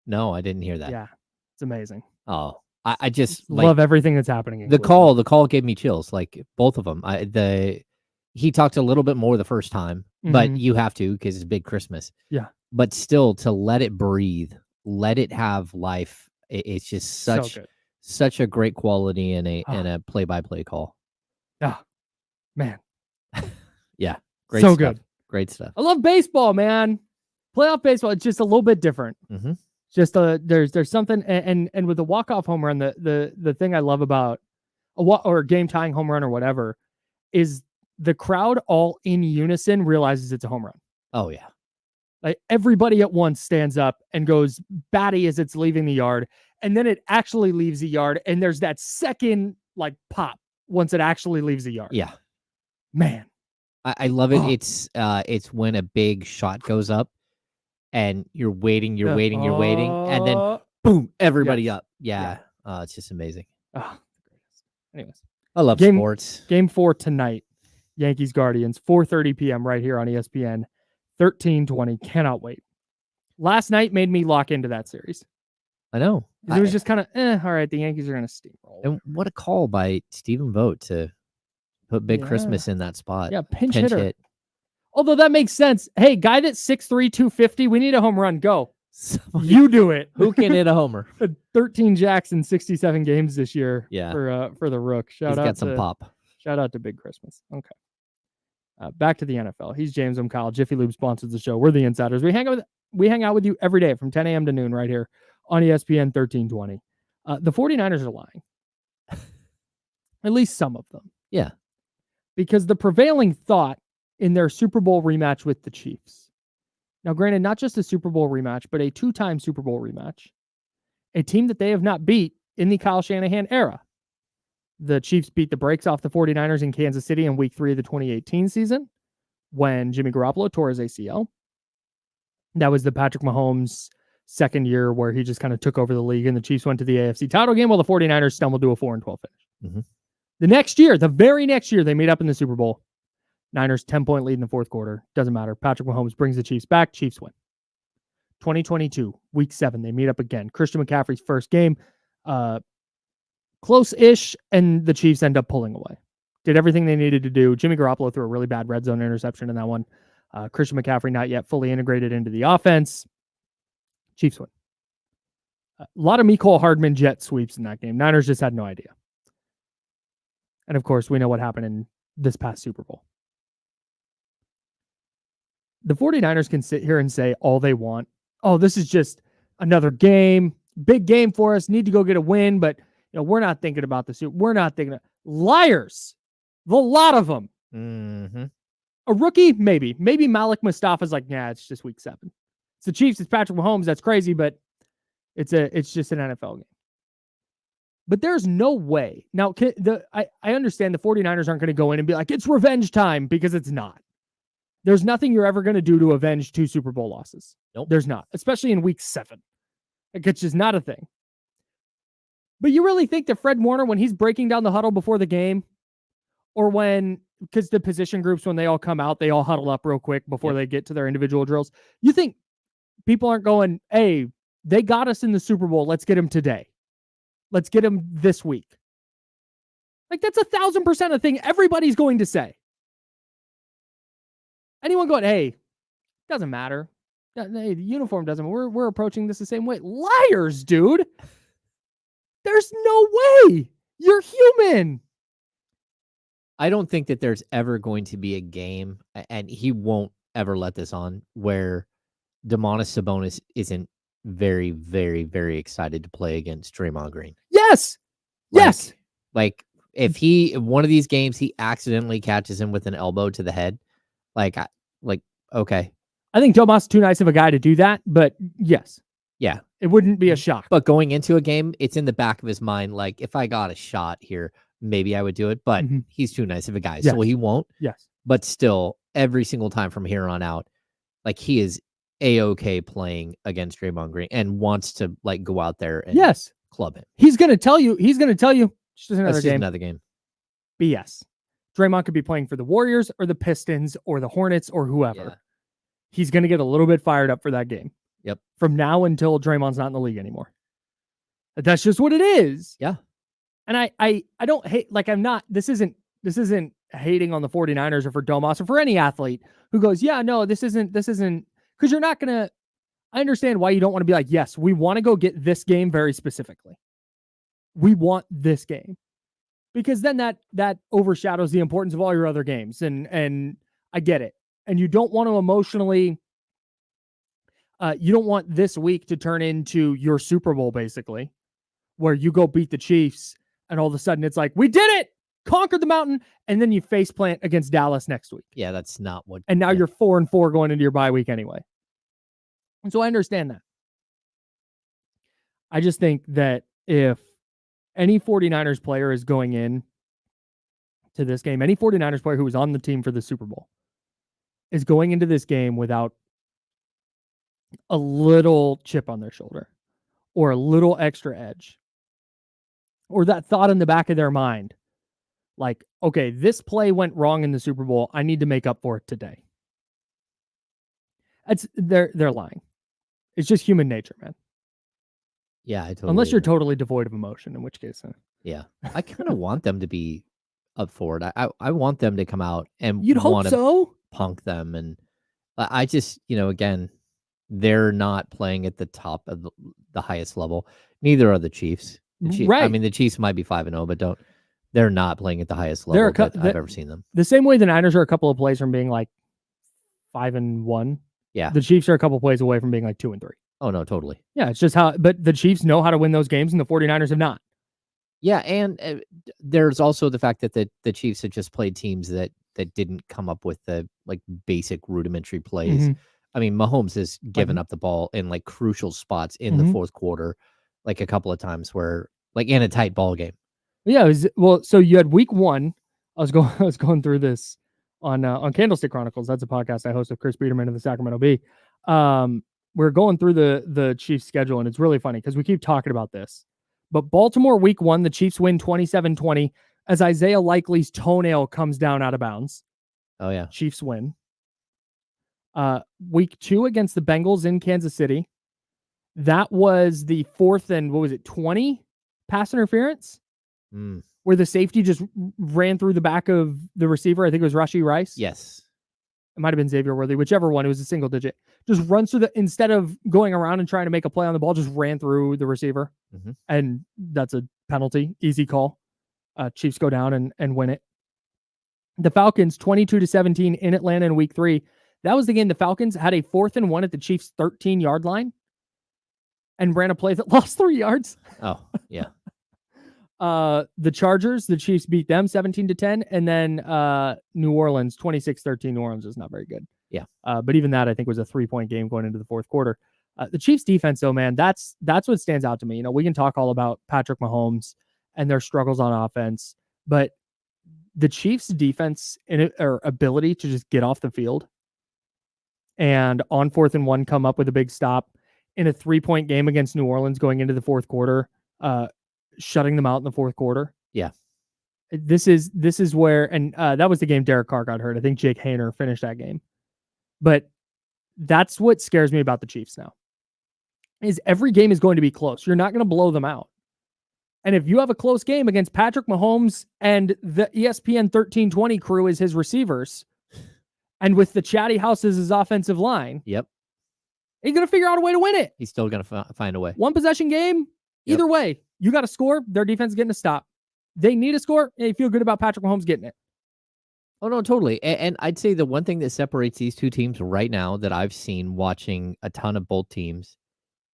no, I didn't hear that. Yeah, it's amazing. Oh, I just love everything that's happening. The call gave me chills, like both of them. He talked a little bit more the first time, but you have to because it's Big Christmas. Yeah. But still, to let it breathe, let it have life. It's just such a great quality in a play-by-play call. Ah, man. Yeah, great so stuff. Good. Great stuff. I love baseball, man. Playoff baseball, it's just a little bit different. Mm-hmm. Just there's something, and with the walk-off home run, the thing I love about a game tying home run or whatever is the crowd all in unison realizes it's a home run. Oh yeah, like everybody at once stands up and goes batty as it's leaving the yard, and then it actually leaves the yard, and there's that second like pop once it actually leaves the yard. Yeah, man, I love it. It's when a big shot goes up. And you're waiting, and then boom, everybody up. Yeah. It's just amazing. Anyways, I love sports. Game 4 tonight, Yankees Guardians, 4:30 p.m. right here on ESPN, 13:20. Cannot wait. Last night made me lock into that series. I know. It was just kind of, all right, the Yankees are going to steamroll. And what a call by Stephen Vogt to put Big Christmas in that spot. Yeah, pinch hitter. Although that makes sense. Hey, guy that's 6'3", 250, we need a home run. Go. You do it. Who can hit a homer? 13 jacks in 67 games this year. Yeah. For the Rook. He's got some pop. Shout out to Big Christmas. Okay. Back to the NFL. He's James. I'm Kyle. Jiffy Lube sponsors the show. We're the Insiders. We hang out with you every day from 10 a.m. to noon right here on ESPN 1320. The 49ers are lying. At least some of them. Yeah. Because the prevailing thought in their Super Bowl rematch with the Chiefs. Now, granted, not just a Super Bowl rematch, but a 2-time Super Bowl rematch. A team that they have not beat in the Kyle Shanahan era. The Chiefs beat the brakes off the 49ers in Kansas City in Week 3 of the 2018 season when Jimmy Garoppolo tore his ACL. That was the Patrick Mahomes second year where he just kind of took over the league and the Chiefs went to the AFC title game while the 49ers stumbled to a 4-12 finish. Mm-hmm. The next year, the very next year, they meet up in the Super Bowl. Niners 10-point lead in the fourth quarter. Doesn't matter. Patrick Mahomes brings the Chiefs back. Chiefs win. 2022, week 7, they meet up again. Christian McCaffrey's first game, close-ish, and the Chiefs end up pulling away. Did everything they needed to do. Jimmy Garoppolo threw a really bad red zone interception in that one. Christian McCaffrey not yet fully integrated into the offense. Chiefs win. A lot of Mecole Hardman jet sweeps in that game. Niners just had no idea. And of course, we know what happened in this past Super Bowl. The 49ers can sit here and say all they want. Oh, this is just another game. Big game for us. Need to go get a win, but we're not thinking about the Super. We're not thinking. Liars. The lot of them. Mm-hmm. A rookie, maybe. Maybe Malik Mustafa's like, nah, it's just week 7. It's the Chiefs. It's Patrick Mahomes. That's crazy, but it's just an NFL game. But there's no way. Now, I understand the 49ers aren't going to go in and be like, it's revenge time, because it's not. There's nothing you're ever going to do to avenge 2 Super Bowl losses. Nope. There's not, especially in week 7. Like, it's just not a thing. But you really think that Fred Warner, when he's breaking down the huddle before the game, or because the position groups, when they all come out, they all huddle up real quick before they get to their individual drills. You think people aren't going, hey, they got us in the Super Bowl. Let's get them today. Let's get them this week. Like, that's 1,000% a thing everybody's going to say. Anyone going, hey, doesn't matter. Hey, the uniform doesn't. We're approaching this the same way. Liars, dude. There's no way. You're human. I don't think that there's ever going to be a game, and he won't ever let this on, where Domantas Sabonis isn't very, very, very excited to play against Draymond Green. Yes. Yes. Like if one of these games, he accidentally catches him with an elbow to the head, okay. I think Domas is too nice of a guy to do that, but yes. Yeah. It wouldn't be a shock. But going into a game, it's in the back of his mind, like, if I got a shot here, maybe I would do it, but he's too nice of a guy, so he won't. Yes. But still, every single time from here on out, like, he is A-okay playing against Draymond Green and wants to, like, go out there and club him. He's going to tell you, it's just another game. Another game. BS. Draymond could be playing for the Warriors or the Pistons or the Hornets or whoever. Yeah. He's going to get a little bit fired up for that game. Yep. From now until Draymond's not in the league anymore. That's just what it is. Yeah. And I don't hate, like, this isn't hating on the 49ers or for Domas or for any athlete who goes, yeah, no, this isn't, because you're not going to, I understand why you don't want to be like, yes, we want to go get this game very specifically. We want this game. Because then that overshadows the importance of all your other games. And I get it. And you don't want to emotionally, you don't want this week to turn into your Super Bowl, basically, where you go beat the Chiefs and all of a sudden it's like, we did it, conquered the mountain, and then you face plant against Dallas next week. Yeah, that's not what. And now you're 4-4 going into your bye week anyway. And so I understand that. I just think that if any 49ers player is going in to this game, any 49ers player who was on the team for the Super Bowl is going into this game without a little chip on their shoulder or a little extra edge or that thought in the back of their mind, like, okay, this play went wrong in the Super Bowl. I need to make up for it today. They're lying. It's just human nature, man. Yeah, I totally unless you're agree. Totally devoid of emotion, in which case, yeah, I kind of want them to be up for it. I want them to come out and you'd hope so. Punk them, and I just, again, they're not playing at the top of the highest level. Neither are the Chiefs. Right. I mean, the Chiefs might be 5-0, but they're not playing at the highest level that I've ever seen them. The same way the Niners are a couple of plays from being like 5-1. Yeah, the Chiefs are a couple of plays away from being like 2-3. Oh no, totally. Yeah, it's just but the Chiefs know how to win those games, and the 49ers have not. Yeah, and there's also the fact that the Chiefs had just played teams that didn't come up with the like basic rudimentary plays. I mean, Mahomes has given up the ball in like crucial spots in the fourth quarter, like a couple of times where like in a tight ball game. Yeah, so you had week 1. I was going through this on Candlestick Chronicles. That's a podcast I host with Chris Biederman of the Sacramento Bee. We're going through the Chiefs schedule, and it's really funny because we keep talking about this. But Baltimore week 1, the Chiefs win 27-20 as Isaiah Likely's toenail comes down out of bounds. Oh, yeah. Chiefs win. Week 2 against the Bengals in Kansas City. That was the 4th and 20 pass interference where the safety just ran through the back of the receiver. I think it was Rashee Rice. Yes. It might have been Xavier Worthy, whichever one. It was a single digit. Just runs through instead of going around and trying to make a play on the ball, just ran through the receiver. And that's a penalty. Easy call. Chiefs go down and win it. The Falcons 22-17 in Atlanta in week 3. That was the game the Falcons had a 4th and 1 at the Chiefs 13-yard line and ran a play that lost 3 yards. Oh, yeah. The Chargers, the Chiefs beat them 17-10, and then New Orleans 26-13. New Orleans is not very good. Yeah. But even that I think was a 3-point game going into the fourth quarter. The Chiefs defense though, man, that's what stands out to me. You know, we can talk all about Patrick Mahomes and their struggles on offense, but the Chiefs defense or ability to just get off the field and on 4th and 1 come up with a big stop in a 3-point game against New Orleans going into the fourth quarter, shutting them out in the fourth quarter. Yeah. This is where, and that was the game Derek Carr got hurt. I think Jake Haener finished that game. But that's what scares me about the Chiefs now. Is every game is going to be close. You're not going to blow them out. And if you have a close game against Patrick Mahomes and the ESPN 1320 crew as his receivers, and with the Chatty House as his offensive line, yep, he's going to figure out a way to win it. He's still going to find a way. One possession game, either way, you got to score. Their defense is getting a stop. They need a score. And you feel good about Patrick Mahomes getting it. Oh, no, totally. And I'd say the one thing that separates these two teams right now that I've seen watching a ton of both teams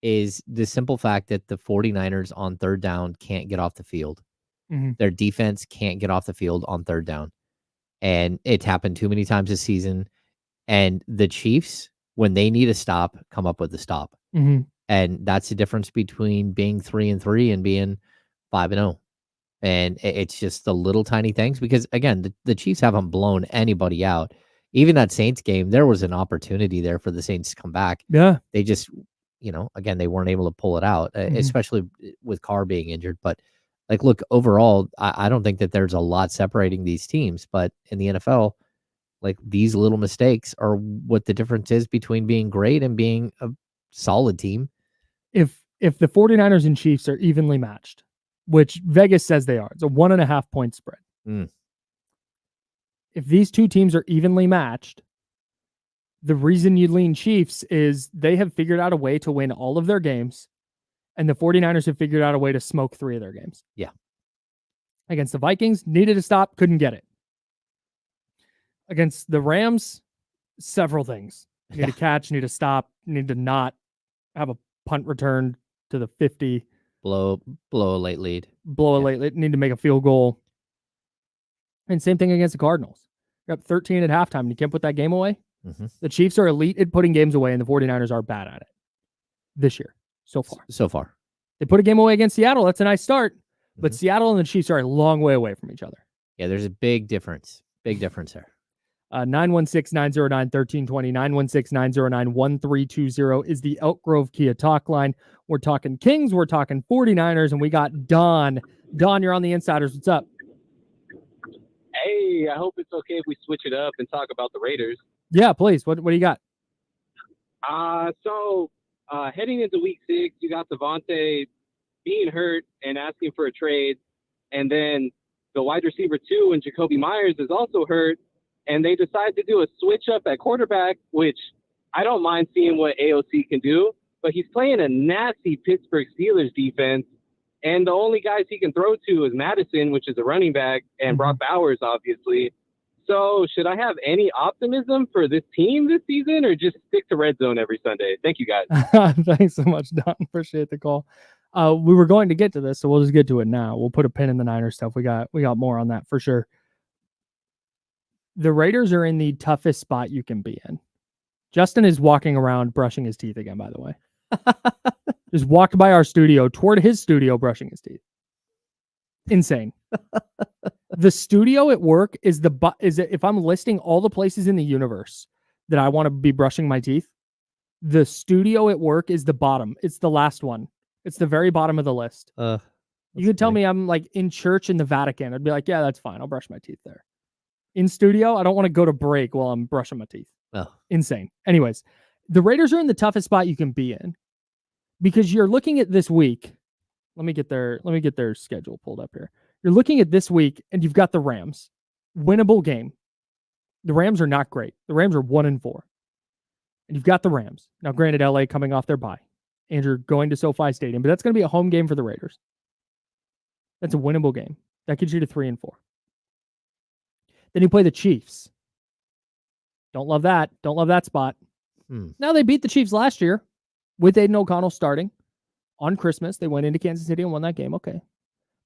is the simple fact that the 49ers on 3rd down can't get off the field. Their defense can't get off the field on 3rd down. And it's happened too many times this season. And the Chiefs, when they need a stop, come up with a stop. And that's the difference between being 3-3 and being 5-0. And it's just the little tiny things because, again, the Chiefs haven't blown anybody out. Even that Saints game, there was an opportunity there for the Saints to come back. Yeah. They just, again, they weren't able to pull it out, especially with Carr being injured. But, look, overall, I don't think that there's a lot separating these teams. But in the NFL, these little mistakes are what the difference is between being great and being a solid team. If the 49ers and Chiefs are evenly matched, which Vegas says they are, it's a 1.5 point spread. If these two teams are evenly matched, the reason you lean Chiefs is they have figured out a way to win all of their games, and the 49ers have figured out a way to smoke 3 of their games. Yeah. Against the Vikings, needed to stop, couldn't get it. Against the Rams, several things. Need to catch, need to stop, need to not have a punt return to the 50. Blow a late lead. Need to make a field goal. And same thing against the Cardinals. You're up 13 at halftime and you can't put that game away. The Chiefs are elite at putting games away and the 49ers are bad at it this year so far. They put a game away against Seattle. That's a nice start. But Seattle and the Chiefs are a long way away from each other. Yeah, there's a big difference. Big difference there. 916-909-1320, 916-909-1320 is the Elk Grove Kia talk line. We're talking Kings, we're talking 49ers, and we got Don. Don, you're on the Insiders. What's up? Hey, I hope it's okay if we switch it up and talk about the Raiders. Yeah, please. What do you got? So heading into week 6, you got Devontae being hurt and asking for a trade. And then the wide receiver 2 and Jacoby Myers is also hurt. And they decide to do a switch up at quarterback, which I don't mind seeing what AOC can do. But he's playing a nasty Pittsburgh Steelers defense. And the only guys he can throw to is Madison, which is a running back, and Brock Bowers, obviously. So should I have any optimism for this team this season or just stick to red zone every Sunday? Thank you, guys. Thanks so much, Don. Appreciate the call. We were going to get to this, so we'll just get to it now. We'll put a pin in the Niners stuff. We got more on that for sure. The Raiders are in the toughest spot you can be in. Justin is walking around brushing his teeth again, by the way. Just walked by our studio toward his studio brushing his teeth. Insane. The studio at work is if I'm listing all the places in the universe that I want to be brushing my teeth, The studio at work is the bottom. It's the last one. It's the very bottom of the list. You could tell me I'm like in church in the Vatican. I'd be like, yeah, that's fine. I'll brush my teeth there. In studio, I don't want to go to break while I'm brushing my teeth. Oh. Insane. Anyways, the Raiders are in the toughest spot you can be in because you're looking at this week. Let me get their schedule pulled up here. You're looking at this week and you've got the Rams. Winnable game. The Rams are not great. The Rams are 1-4. And you've got the Rams. Now, granted, LA coming off their bye. And you're going to SoFi Stadium, but that's going to be a home game for the Raiders. That's a winnable game. That gets you to 3-4. Then you play the Chiefs. Don't love that. Don't love that spot. Now, they beat the Chiefs last year with Aiden O'Connell starting on Christmas. They went into Kansas City and won that game. Okay.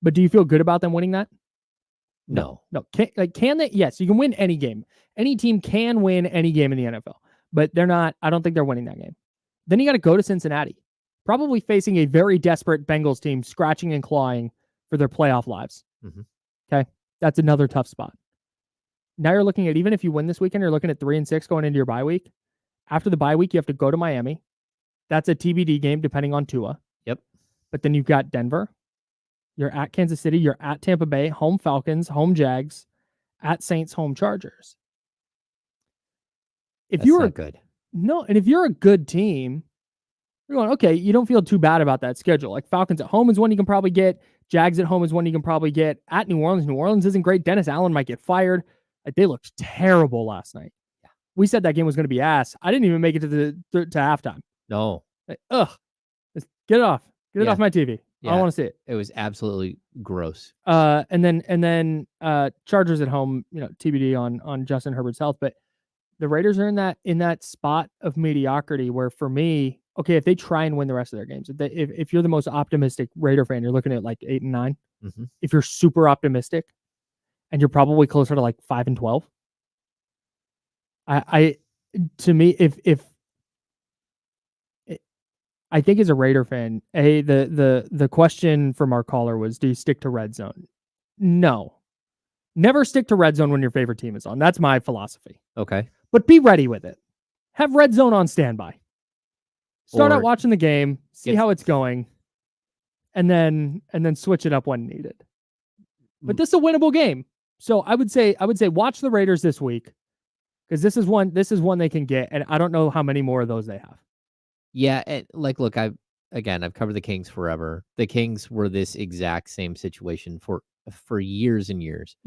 But do you feel good about them winning that? No. Can they? Yes, you can win any game. Any team can win any game in the NFL, but they're not. I don't think they're winning that game. Then you got to go to Cincinnati, probably facing a very desperate Bengals team, scratching and clawing for their playoff lives. Okay, that's another tough spot. Now you're looking at, even if you win this weekend, you're looking at 3-6 going into your bye week. After the bye week, you have to go to Miami. That's a TBD game depending on Tua. Yep. But then you've got Denver. You're at Kansas City. You're at Tampa Bay. Home Falcons. Home Jags. At Saints. Home Chargers. If you're not good. No, and if you're a good team, you're going, okay, you don't feel too bad about that schedule. Like Falcons at home is one you can probably get. Jags at home is one you can probably get. At New Orleans. New Orleans isn't great. Dennis Allen might get fired. Like, they looked terrible last night. Yeah. We said that game was going to be ass. I didn't even make it to halftime. No. Like, just get it off. Get it off my TV. I don't want to see it. It was absolutely gross. And then Chargers at home, TBD on Justin Herbert's health, but the Raiders are in that spot of mediocrity where, for me, okay, if they try and win the rest of their games, if you're the most optimistic Raider fan, you're looking at like 8-9. If you're super optimistic, and you're probably closer to like 5-12. To me, if I think as a Raider fan, the question from our caller was, do you stick to red zone? No. Never stick to red zone when your favorite team is on. That's my philosophy. Okay. But be ready with it. Have red zone on standby. Start out watching the game, see how it's going, and then switch it up when needed. But this is a winnable game. So I would say watch the Raiders this week, because this is one they can get, and I don't know how many more of those they have. Yeah, look, I've covered the Kings forever. The Kings were this exact same situation for years and years.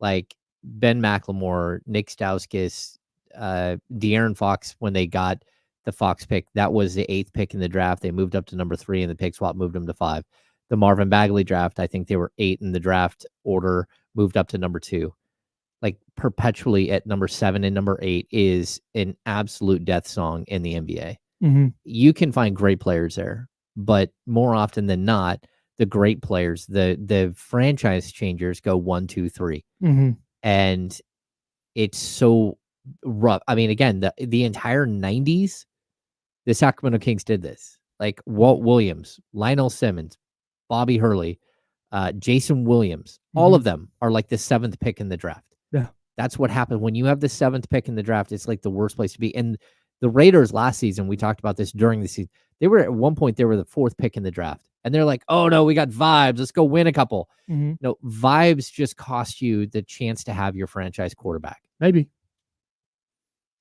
Like Ben McLemore, Nick Stauskas, De'Aaron Fox, when they got the Fox pick, that was the 8th pick in the draft. They moved up to number 3, and the pick swap moved them to 5. The Marvin Bagley draft, I think they were 8 in the draft order, moved up to number 2. Like, perpetually at number 7 and number 8 is an absolute death song in the NBA. You can find great players there, but more often than not, the great players, the franchise changers, go 1, 2, 3. And it's so rough. I mean, again, the entire 90s, the Sacramento Kings did this. Like Walt Williams, Lionel Simmons, Bobby Hurley, Jason Williams, all of them are like the 7th pick in the draft. Yeah. That's what happened. When you have the 7th pick in the draft, it's like the worst place to be. And the Raiders last season, we talked about this during the season, they were at one point, they were the 4th pick in the draft. And they're like, oh no, we got vibes. Let's go win a couple. No, vibes just cost you the chance to have your franchise quarterback. Maybe.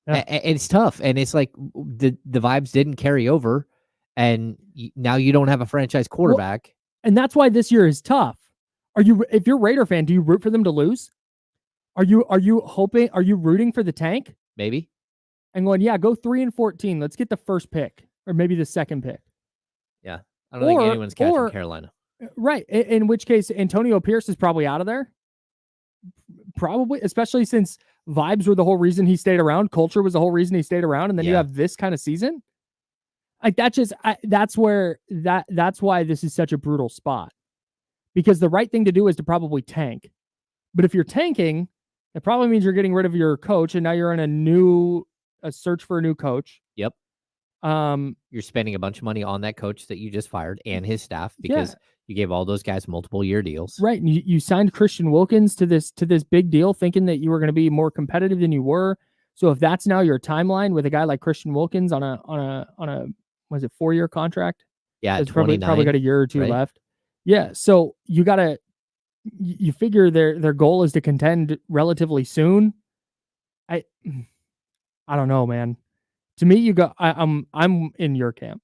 Yeah. And it's tough. And it's like the vibes didn't carry over. And now you don't have a franchise quarterback. Well, and that's why this year is tough. If you're a Raider fan, do you root for them to lose? Are you rooting for the tank? Maybe. And going, yeah, go 3-14. Let's get the first pick, or maybe the second pick. Yeah. I don't think anyone's catching Carolina. Right. In which case, Antonio Pierce is probably out of there. Probably, especially since vibes were the whole reason he stayed around. Culture was the whole reason he stayed around. And then you have this kind of season. Like, that's why this is such a brutal spot. Because the right thing to do is to probably tank. But if you're tanking, it probably means you're getting rid of your coach, and now you're in a search for a new coach. Yep. You're spending a bunch of money on that coach that you just fired and his staff, because you gave all those guys multiple year deals. Right. And you signed Christian Wilkins to this big deal, thinking that you were going to be more competitive than you were. So if that's now your timeline with a guy like Christian Wilkins on a was it 4-year contract? Yeah, It's probably 29, got a year or two right? left. Yeah, so you figure their goal is to contend relatively soon. I I don't know, man. To me, I'm in your camp.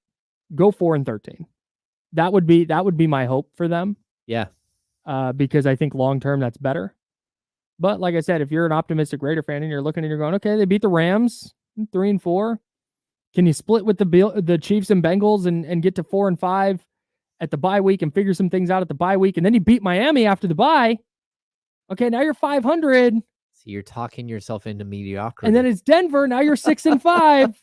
Go 4-13. That would be my hope for them. Yeah. Because I think long term that's better. But like I said, if you're an optimistic Raider fan and you're looking and you're going, okay, they beat the Rams 3-4. Can you split with the Chiefs and Bengals and get to 4-5 at the bye week and figure some things out at the bye week? And then you beat Miami after the bye. Okay, now you're 500. So you're talking yourself into mediocrity. And then it's Denver. Now you're 6-5.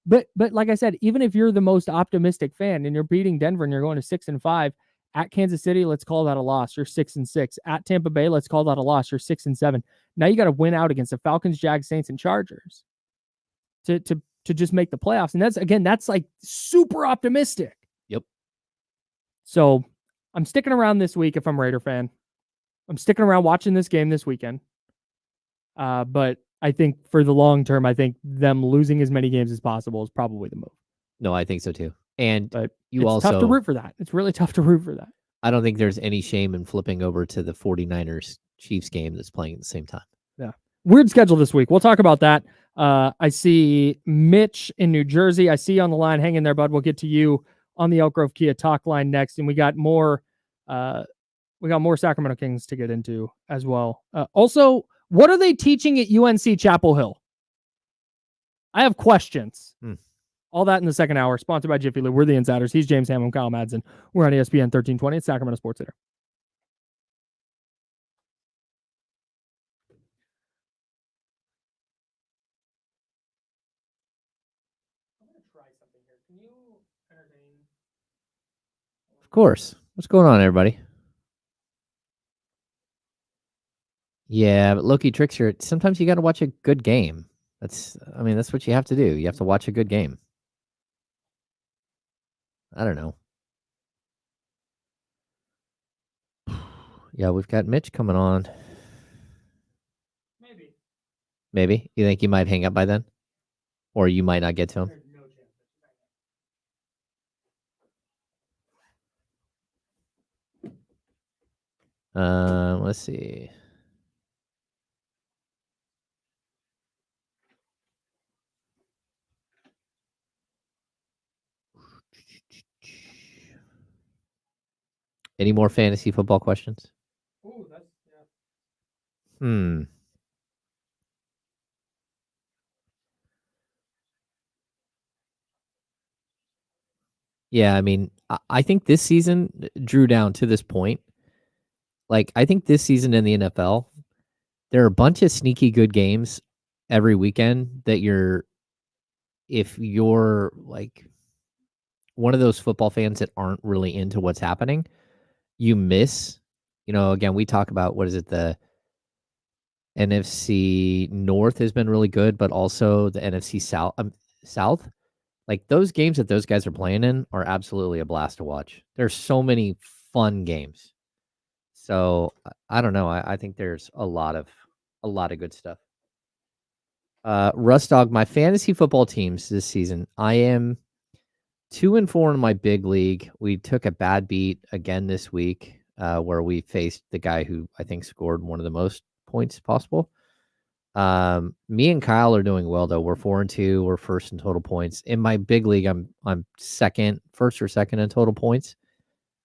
But like I said, even if you're the most optimistic fan and you're beating Denver and you're going to 6-5, at Kansas City, let's call that a loss. You're 6-6. At Tampa Bay, let's call that a loss. You're 6-7. Now you got to win out against the Falcons, Jags, Saints, and Chargers to just make the playoffs. And that's like super optimistic. Yep. So I'm sticking around this week if I'm a Raider fan. I'm sticking around watching this game this weekend. But I think for the long term, I think them losing as many games as possible is probably the move. No, I think so too. And But you it's also tough to root for that. It's really tough to root for that. I don't think there's any shame in flipping over to the 49ers Chiefs game that's playing at the same time. Yeah. Weird schedule this week. We'll talk about that. I see Mitch in New Jersey. I see you on the line. Hang in there, bud. We'll get to you on the Elk Grove Kia talk line next. And we got more Sacramento Kings to get into as well. Also, what are they teaching at UNC Chapel Hill? I have questions. All that in the second hour. Sponsored by Jiffy Lube. We're the Insiders. He's James Ham. I'm Kyle Madsen. We're on ESPN 1320. It's Sacramento Sports Leader. I'm going to try something here. Can you entertain? Of course. What's going on, everybody? Yeah, but Loki tricks here. Sometimes you got to watch a good game. That's what you have to do. You have to watch a good game. I don't know. Yeah, we've got Mitch coming on. Maybe. You think you might hang up by then? Or you might not get to him? Let's see. Any more fantasy football questions? Ooh, that's, yeah. Yeah, I mean, I think this season drew down to this point. Like, I think this season in the NFL, there are a bunch of sneaky good games every weekend that if you're like one of those football fans that aren't really into what's happening, you miss. Again, we talk about the NFC North has been really good, but also the NFC South. Like those games that those guys are playing in are absolutely a blast to watch. There's so many fun games. So I don't know. I think there's a lot of good stuff. Russ Dog, my fantasy football teams this season, I am 2-4 in my big league. We took a bad beat again this week, where we faced the guy who I think scored one of the most points possible. Me and Kyle are doing well though. We're 4-2. We're first in total points. In my big league, I'm first or second in total points.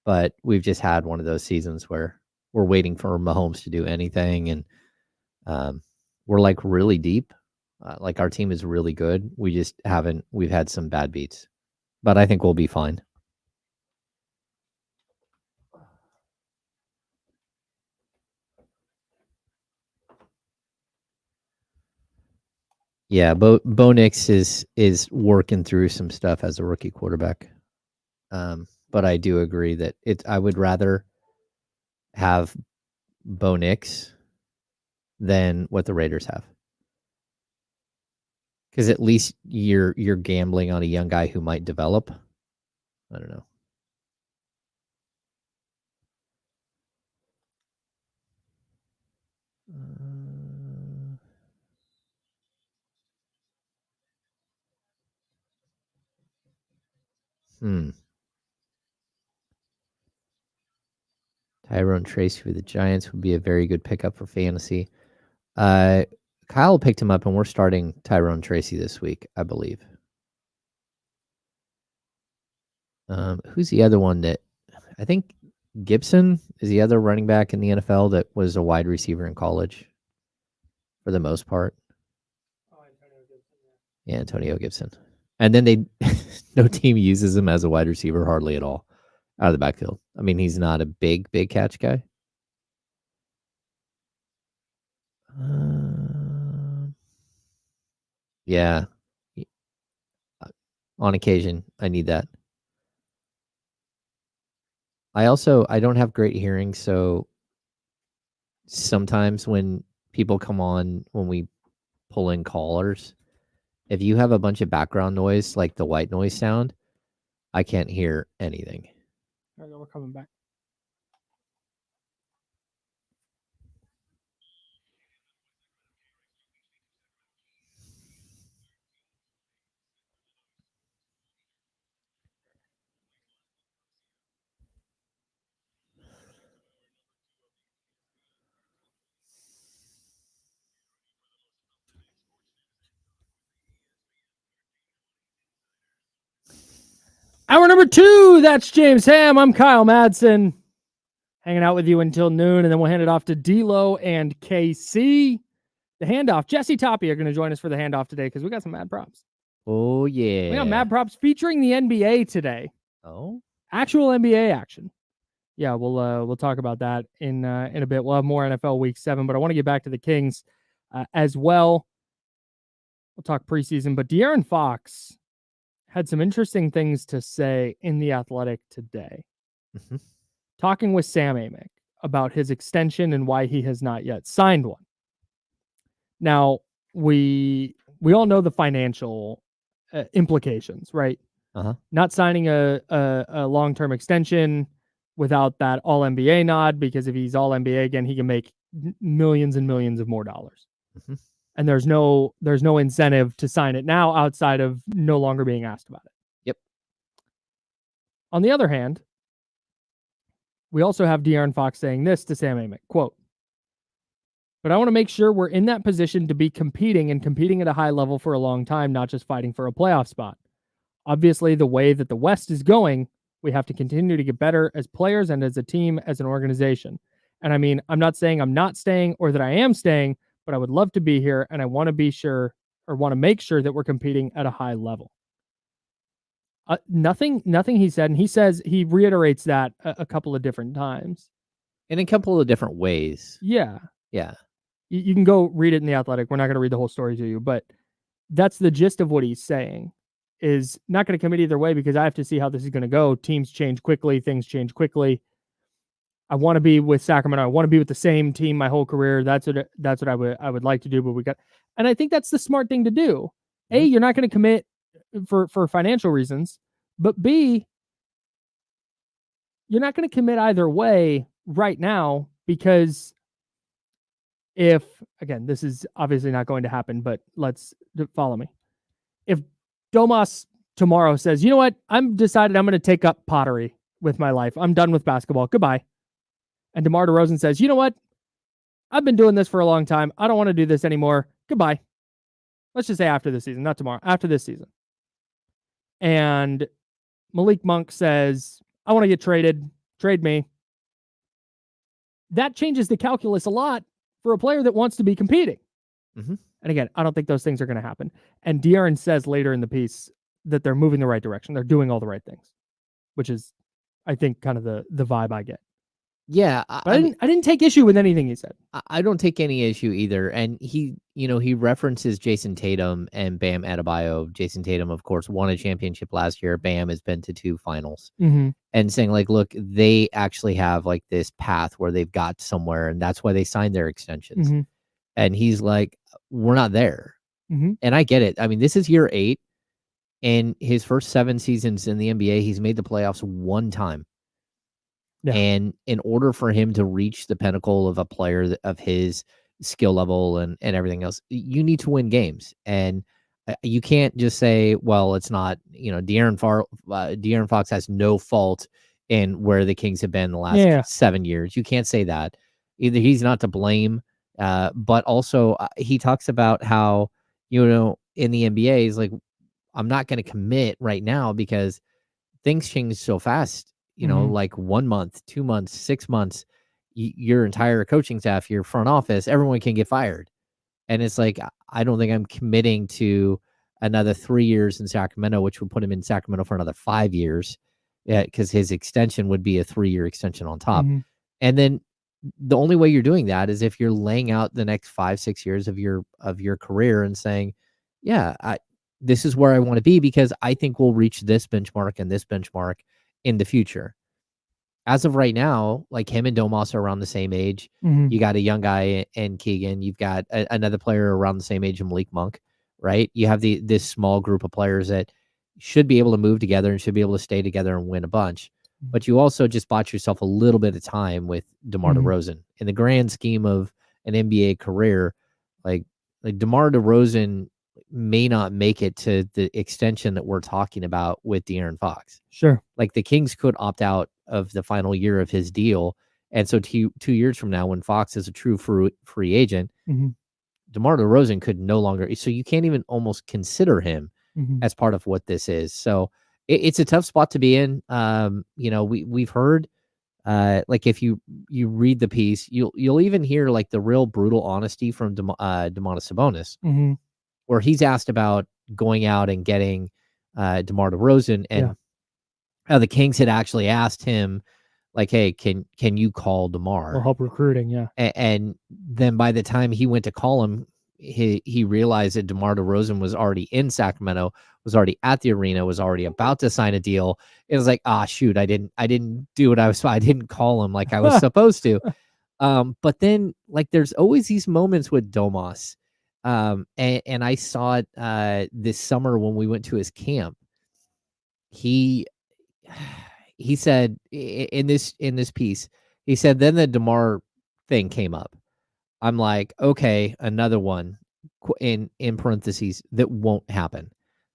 But we've just had one of those seasons where we're waiting for Mahomes to do anything, and we're like really deep. Like our team is really good. We've had some bad beats, but I think we'll be fine. Yeah, Bo Nix is working through some stuff as a rookie quarterback. But I do agree that I would rather have Bo Nix than what the Raiders have. Because at least you're gambling on a young guy who might develop. I don't know. Tyrone Tracy for the Giants would be a very good pickup for fantasy. Kyle picked him up, and we're starting Tyrone Tracy this week, I believe. Who's the other one that I think Gibson is the other running back in the NFL that was a wide receiver in college for the most part? Yeah, Antonio Gibson. And then no team uses him as a wide receiver hardly at all out of the backfield. I mean, he's not a big catch guy. Yeah. On occasion, I need that. I don't have great hearing, so sometimes when people come on, when we pull in callers, if you have a bunch of background noise, like the white noise sound, I can't hear anything. All right, we're coming back. Hour number 2, that's James Ham. I'm Kyle Madsen. Hanging out with you until noon, and then we'll hand it off to D-Lo and KC. The handoff. Jesse Toppy are going to join us for the handoff today because we got some mad props. Oh, yeah. We got mad props featuring the NBA today. Oh? Actual NBA action. Yeah, we'll talk about that in a bit. We'll have more NFL Week 7, but I want to get back to the Kings as well. We'll talk preseason, but De'Aaron Fox had some interesting things to say in The Athletic today. Mm-hmm. Talking with Sam Amick about his extension and why he has not yet signed one. Now, we all know the financial implications, right? Uh-huh. Not signing a long-term extension without that All-NBA nod, because if he's All-NBA again, he can make millions and millions of more dollars. Mm-hmm. And there's no incentive to sign it now outside of no longer being asked about it. Yep. On the other hand, we also have De'Aaron Fox saying this to Sam Amick, quote, "But I want to make sure we're in that position to be competing at a high level for a long time, not just fighting for a playoff spot. Obviously, the way that the West is going, we have to continue to get better as players and as a team, as an organization. And I mean, I'm not saying I'm not staying or that I am staying, but I would love to be here, and I want to be sure, or want to make sure that we're competing at a high level." Nothing he said, and he reiterates that a couple of different times. In a couple of different ways. Yeah. Yeah. You can go read it in The Athletic. We're not going to read the whole story to you, but that's the gist of what he's saying. Is not going to commit either way because I have to see how this is going to go. Teams change quickly. Things change quickly. I want to be with Sacramento. I want to be with the same team my whole career. That's what I would like to do. But and I think that's the smart thing to do. A, you're not going to commit for financial reasons, but B, you're not going to commit either way right now, because if, again, this is obviously not going to happen, but let's follow me. If Domas tomorrow says, you know what, I'm decided I'm going to take up pottery with my life. I'm done with basketball. Goodbye. And DeMar DeRozan says, you know what, I've been doing this for a long time. I don't want to do this anymore. Goodbye. Let's just say after this season, not tomorrow, after this season. And Malik Monk says, I want to get traded. Trade me. That changes the calculus a lot for a player that wants to be competing. Mm-hmm. And again, I don't think those things are going to happen. And De'Aaron says later in the piece that they're moving the right direction. They're doing all the right things, which is, I think, kind of the vibe I get. Yeah. I didn't take issue with anything he said. I don't take any issue either. And he references Jason Tatum and Bam Adebayo. Jason Tatum, of course, won a championship last year. Bam has been to 2 finals. Mm-hmm. And saying, like, look, they actually have like this path where they've got somewhere, and that's why they signed their extensions. Mm-hmm. And he's like, we're not there. Mm-hmm. And I get it. I mean, this is year 8. In his first 7 seasons in the NBA, he's made the playoffs 1 time. Yeah. And in order for him to reach the pinnacle of a player of his skill level and everything else, you need to win games. And You can't just say, well, it's not, De'Aaron Fox has no fault in where the Kings have been the last Yeah. 7 years. You can't say that. Either he's not to blame, but also he talks about how, in the NBA, he's like, I'm not going to commit right now because things change so fast, like 1 month, 2 months, 6 months, your entire coaching staff, your front office, everyone can get fired. And it's like, I don't think I'm committing to another 3 years in Sacramento, which would put him in Sacramento for another 5 years. Yeah, because his extension would be a 3-year extension on top. And then the only way you're doing that is if you're laying out the next 5-6 years of your career and saying, yeah, this is where I want to be because I think we'll reach this benchmark and this benchmark in the future. As of right now, like him and Domas are around the same age. You got a young guy in Keegan. You've got another player around the same age in Malik Monk, right? You have this small group of players that should be able to move together and should be able to stay together and win a bunch. But you also just bought yourself a little bit of time with DeMar DeRozan. In the grand scheme of an NBA career, like DeMar DeRozan may not make it to the extension that we're talking about with De'Aaron Fox. Sure. Like the Kings could opt out of the final year of his deal. And so 2 years from now, when Fox is a true free agent, DeMar DeRozan could no longer. So you can't even almost consider him as part of what this is. So it's a tough spot to be in. We've heard, like if you read the piece, you'll even hear like the real brutal honesty from Domantas Sabonis, where he's asked about going out and getting DeMar DeRozan, and how the Kings had actually asked him, like, hey, can you call DeMar? Will help recruiting, yeah. And then by the time he went to call him, he realized that DeMar DeRozan was already in Sacramento, was already at the arena, was already about to sign a deal. It was like, shoot, I didn't do what I didn't call him like I was supposed to. But then like there's always these moments with Domas. And I saw it this summer when we went to his camp. He said in this piece, he said, then the DeMar thing came up. I'm like, okay, another one in parentheses that won't happen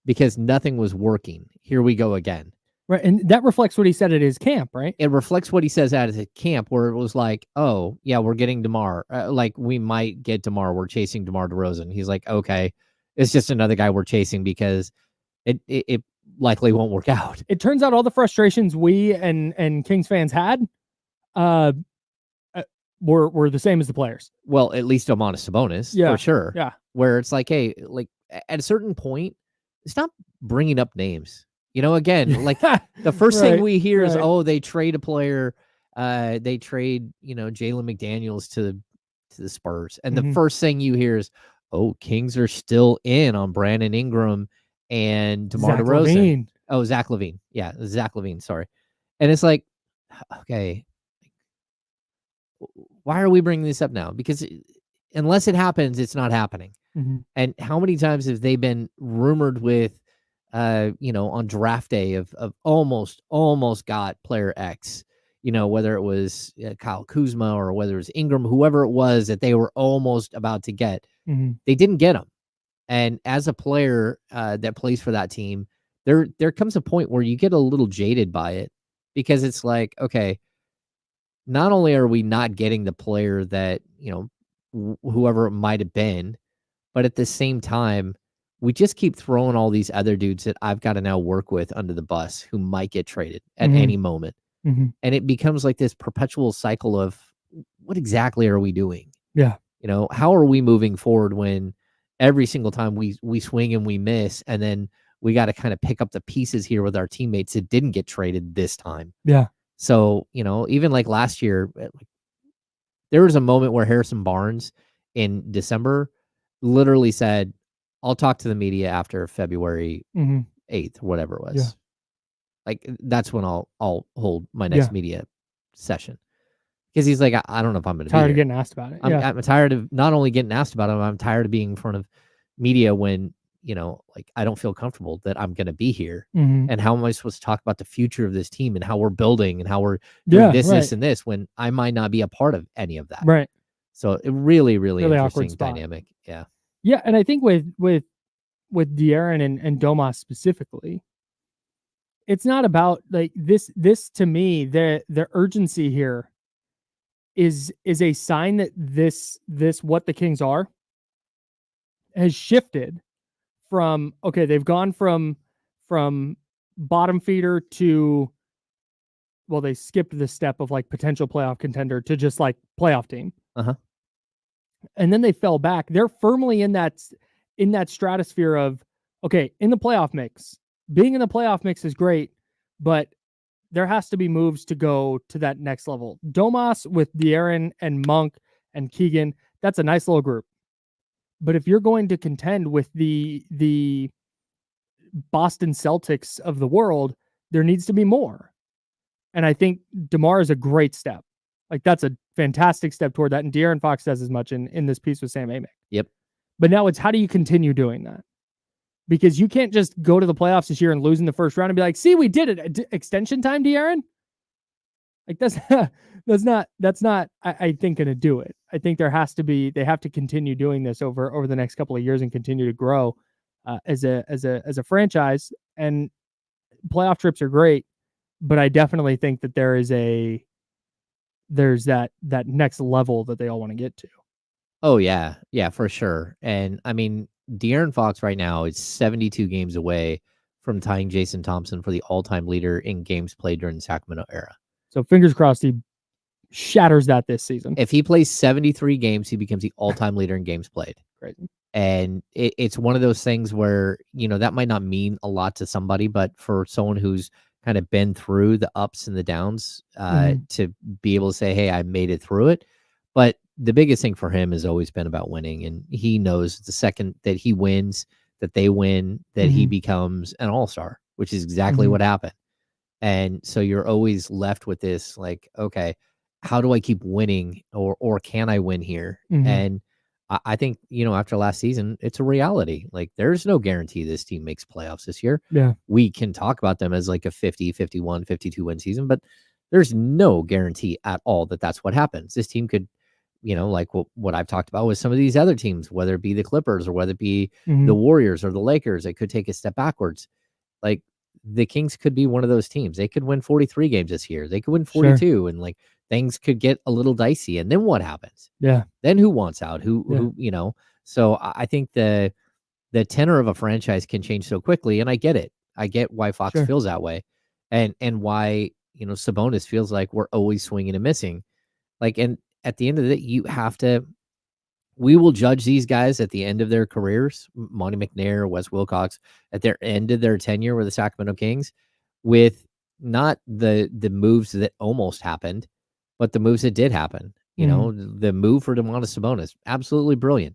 because nothing was working. Here we go again. Right. And that reflects what he said at his camp, right? It reflects what he says at his camp, where it was like, oh, yeah, we're getting DeMar. Like, we might get DeMar. We're chasing DeMar DeRozan. He's like, okay, it's just another guy we're chasing because it likely won't work out. It turns out all the frustrations we and Kings fans had were the same as the players. Well, at least Domantas Sabonis, for sure. Yeah. Where it's like, hey, like at a certain point, stop bringing up names. Again, like the first thing we hear is, oh, they trade a player. They trade, Jalen McDaniels to the Spurs. And the first thing you hear is, oh, Kings are still in on Brandon Ingram and DeMar DeRozan. LaVine. Oh, Zach LaVine. Yeah, Zach LaVine. Sorry. And it's like, okay, why are we bringing this up now? Because unless it happens, it's not happening. And how many times have they been rumored with, on draft day of almost got player X, whether it was Kyle Kuzma or whether it was Ingram, whoever it was that they were almost about to get, they didn't get him. And as a player that plays for that team, there comes a point where you get a little jaded by it because it's like, okay, not only are we not getting the player that, whoever it might have been, but at the same time, we just keep throwing all these other dudes that I've got to now work with under the bus who might get traded at any moment. And it becomes like this perpetual cycle of what exactly are we doing? Yeah. How are we moving forward when every single time we swing and we miss, and then we got to kind of pick up the pieces here with our teammates that didn't get traded this time. Yeah. So, even like last year, there was a moment where Harrison Barnes in December literally said, I'll talk to the media after February 8th or whatever it was. Yeah. Like, that's when I'll hold my next media session. Because he's like, I don't know if I'm going to be tired of getting asked about it. I'm tired of not only getting asked about it, I'm tired of being in front of media when, like, I don't feel comfortable that I'm going to be here. And how am I supposed to talk about the future of this team and how we're building and how we're doing this and this when I might not be a part of any of that. Right. So it really, really interesting awkward spot. dynamic. Yeah. Yeah. And I think with De'Aaron and Domas specifically, it's not about like this to me, the urgency here is a sign that this what the Kings are has shifted from, okay, they've gone from bottom feeder to, well, they skipped the step of like potential playoff contender to just like playoff team. Uh-huh. And then they fell back. They're firmly in that stratosphere of, okay, in the playoff mix. Being in the playoff mix is great, but there has to be moves to go to that next level. Domas with De'Aaron and Monk and Keegan, that's a nice little group. But if you're going to contend with the Boston Celtics of the world, there needs to be more. And I think DeMar is a great step. Like, that's a fantastic step toward that. And De'Aaron Fox does as much in this piece with Sam Amick. Yep. But now it's, how do you continue doing that? Because you can't just go to the playoffs this year and lose in the first round and be like, see, we did it. Extension time, De'Aaron? Like, that's not, I think, going to do it. I think they have to continue doing this over the next couple of years and continue to grow as a franchise. And playoff trips are great, but I definitely think that there's that next level that they all want to get to. Oh yeah, for sure. And I mean, De'Aaron Fox right now is 72 games away from tying Jason Thompson for the all-time leader in games played during the Sacramento era. So fingers crossed he shatters that this season. If he plays 73 games, he becomes the all-time leader in games played. Crazy. And it's one of those things where, that might not mean a lot to somebody, but for someone who's kind of been through the ups and the downs, to be able to say, hey, I made it through it. But the biggest thing for him has always been about winning. And he knows the second that he wins, that they win, that he becomes an all-star, which is exactly what happened. And so you're always left with this, like, okay, how do I keep winning, or can I win here? And I think, after last season, it's a reality. Like, there's no guarantee this team makes playoffs this year. Yeah. We can talk about them as like a 50, 51, 52 win season, but there's no guarantee at all that that's what happens. This team could, like what I've talked about with some of these other teams, whether it be the Clippers or whether it be the Warriors or the Lakers, they could take a step backwards. Like, the Kings could be one of those teams. They could win 43 games this year. They could win 42, and like, things could get a little dicey. And then what happens? Yeah. Then who wants out? Who, So I think the tenor of a franchise can change so quickly. And I get it. I get why Fox feels that way. And why, Sabonis feels like we're always swinging and missing. Like, and at the end of it, we will judge these guys at the end of their careers, Monty McNair, Wes Wilcox, at their end of their tenure with the Sacramento Kings, with not the moves that almost happened, but the moves that did happen. The move for Domantas Sabonis, absolutely brilliant.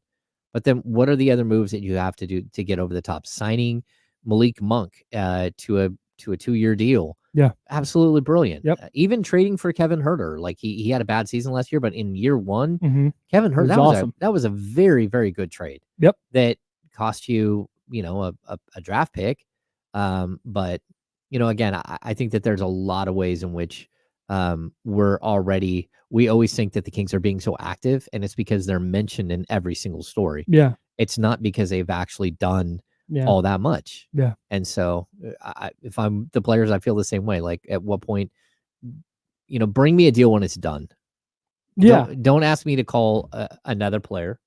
But then what are the other moves that you have to do to get over the top? Signing Malik Monk to a 2-year deal. Yeah. Absolutely brilliant. Yep. Even trading for Kevin Huerter. Like, he had a bad season last year, but in year one, Kevin Huerter, was awesome. that was a very, very good trade. Yep. That cost you, a draft pick. But, again, I think that there's a lot of ways in which we always think that the Kings are being so active, and it's because they're mentioned in every single story. Yeah. It's not because they've actually done Yeah. all that much. Yeah. And so if I'm the players, I feel the same way. Like, at what point, bring me a deal when it's done. Yeah. Don't ask me to call another player,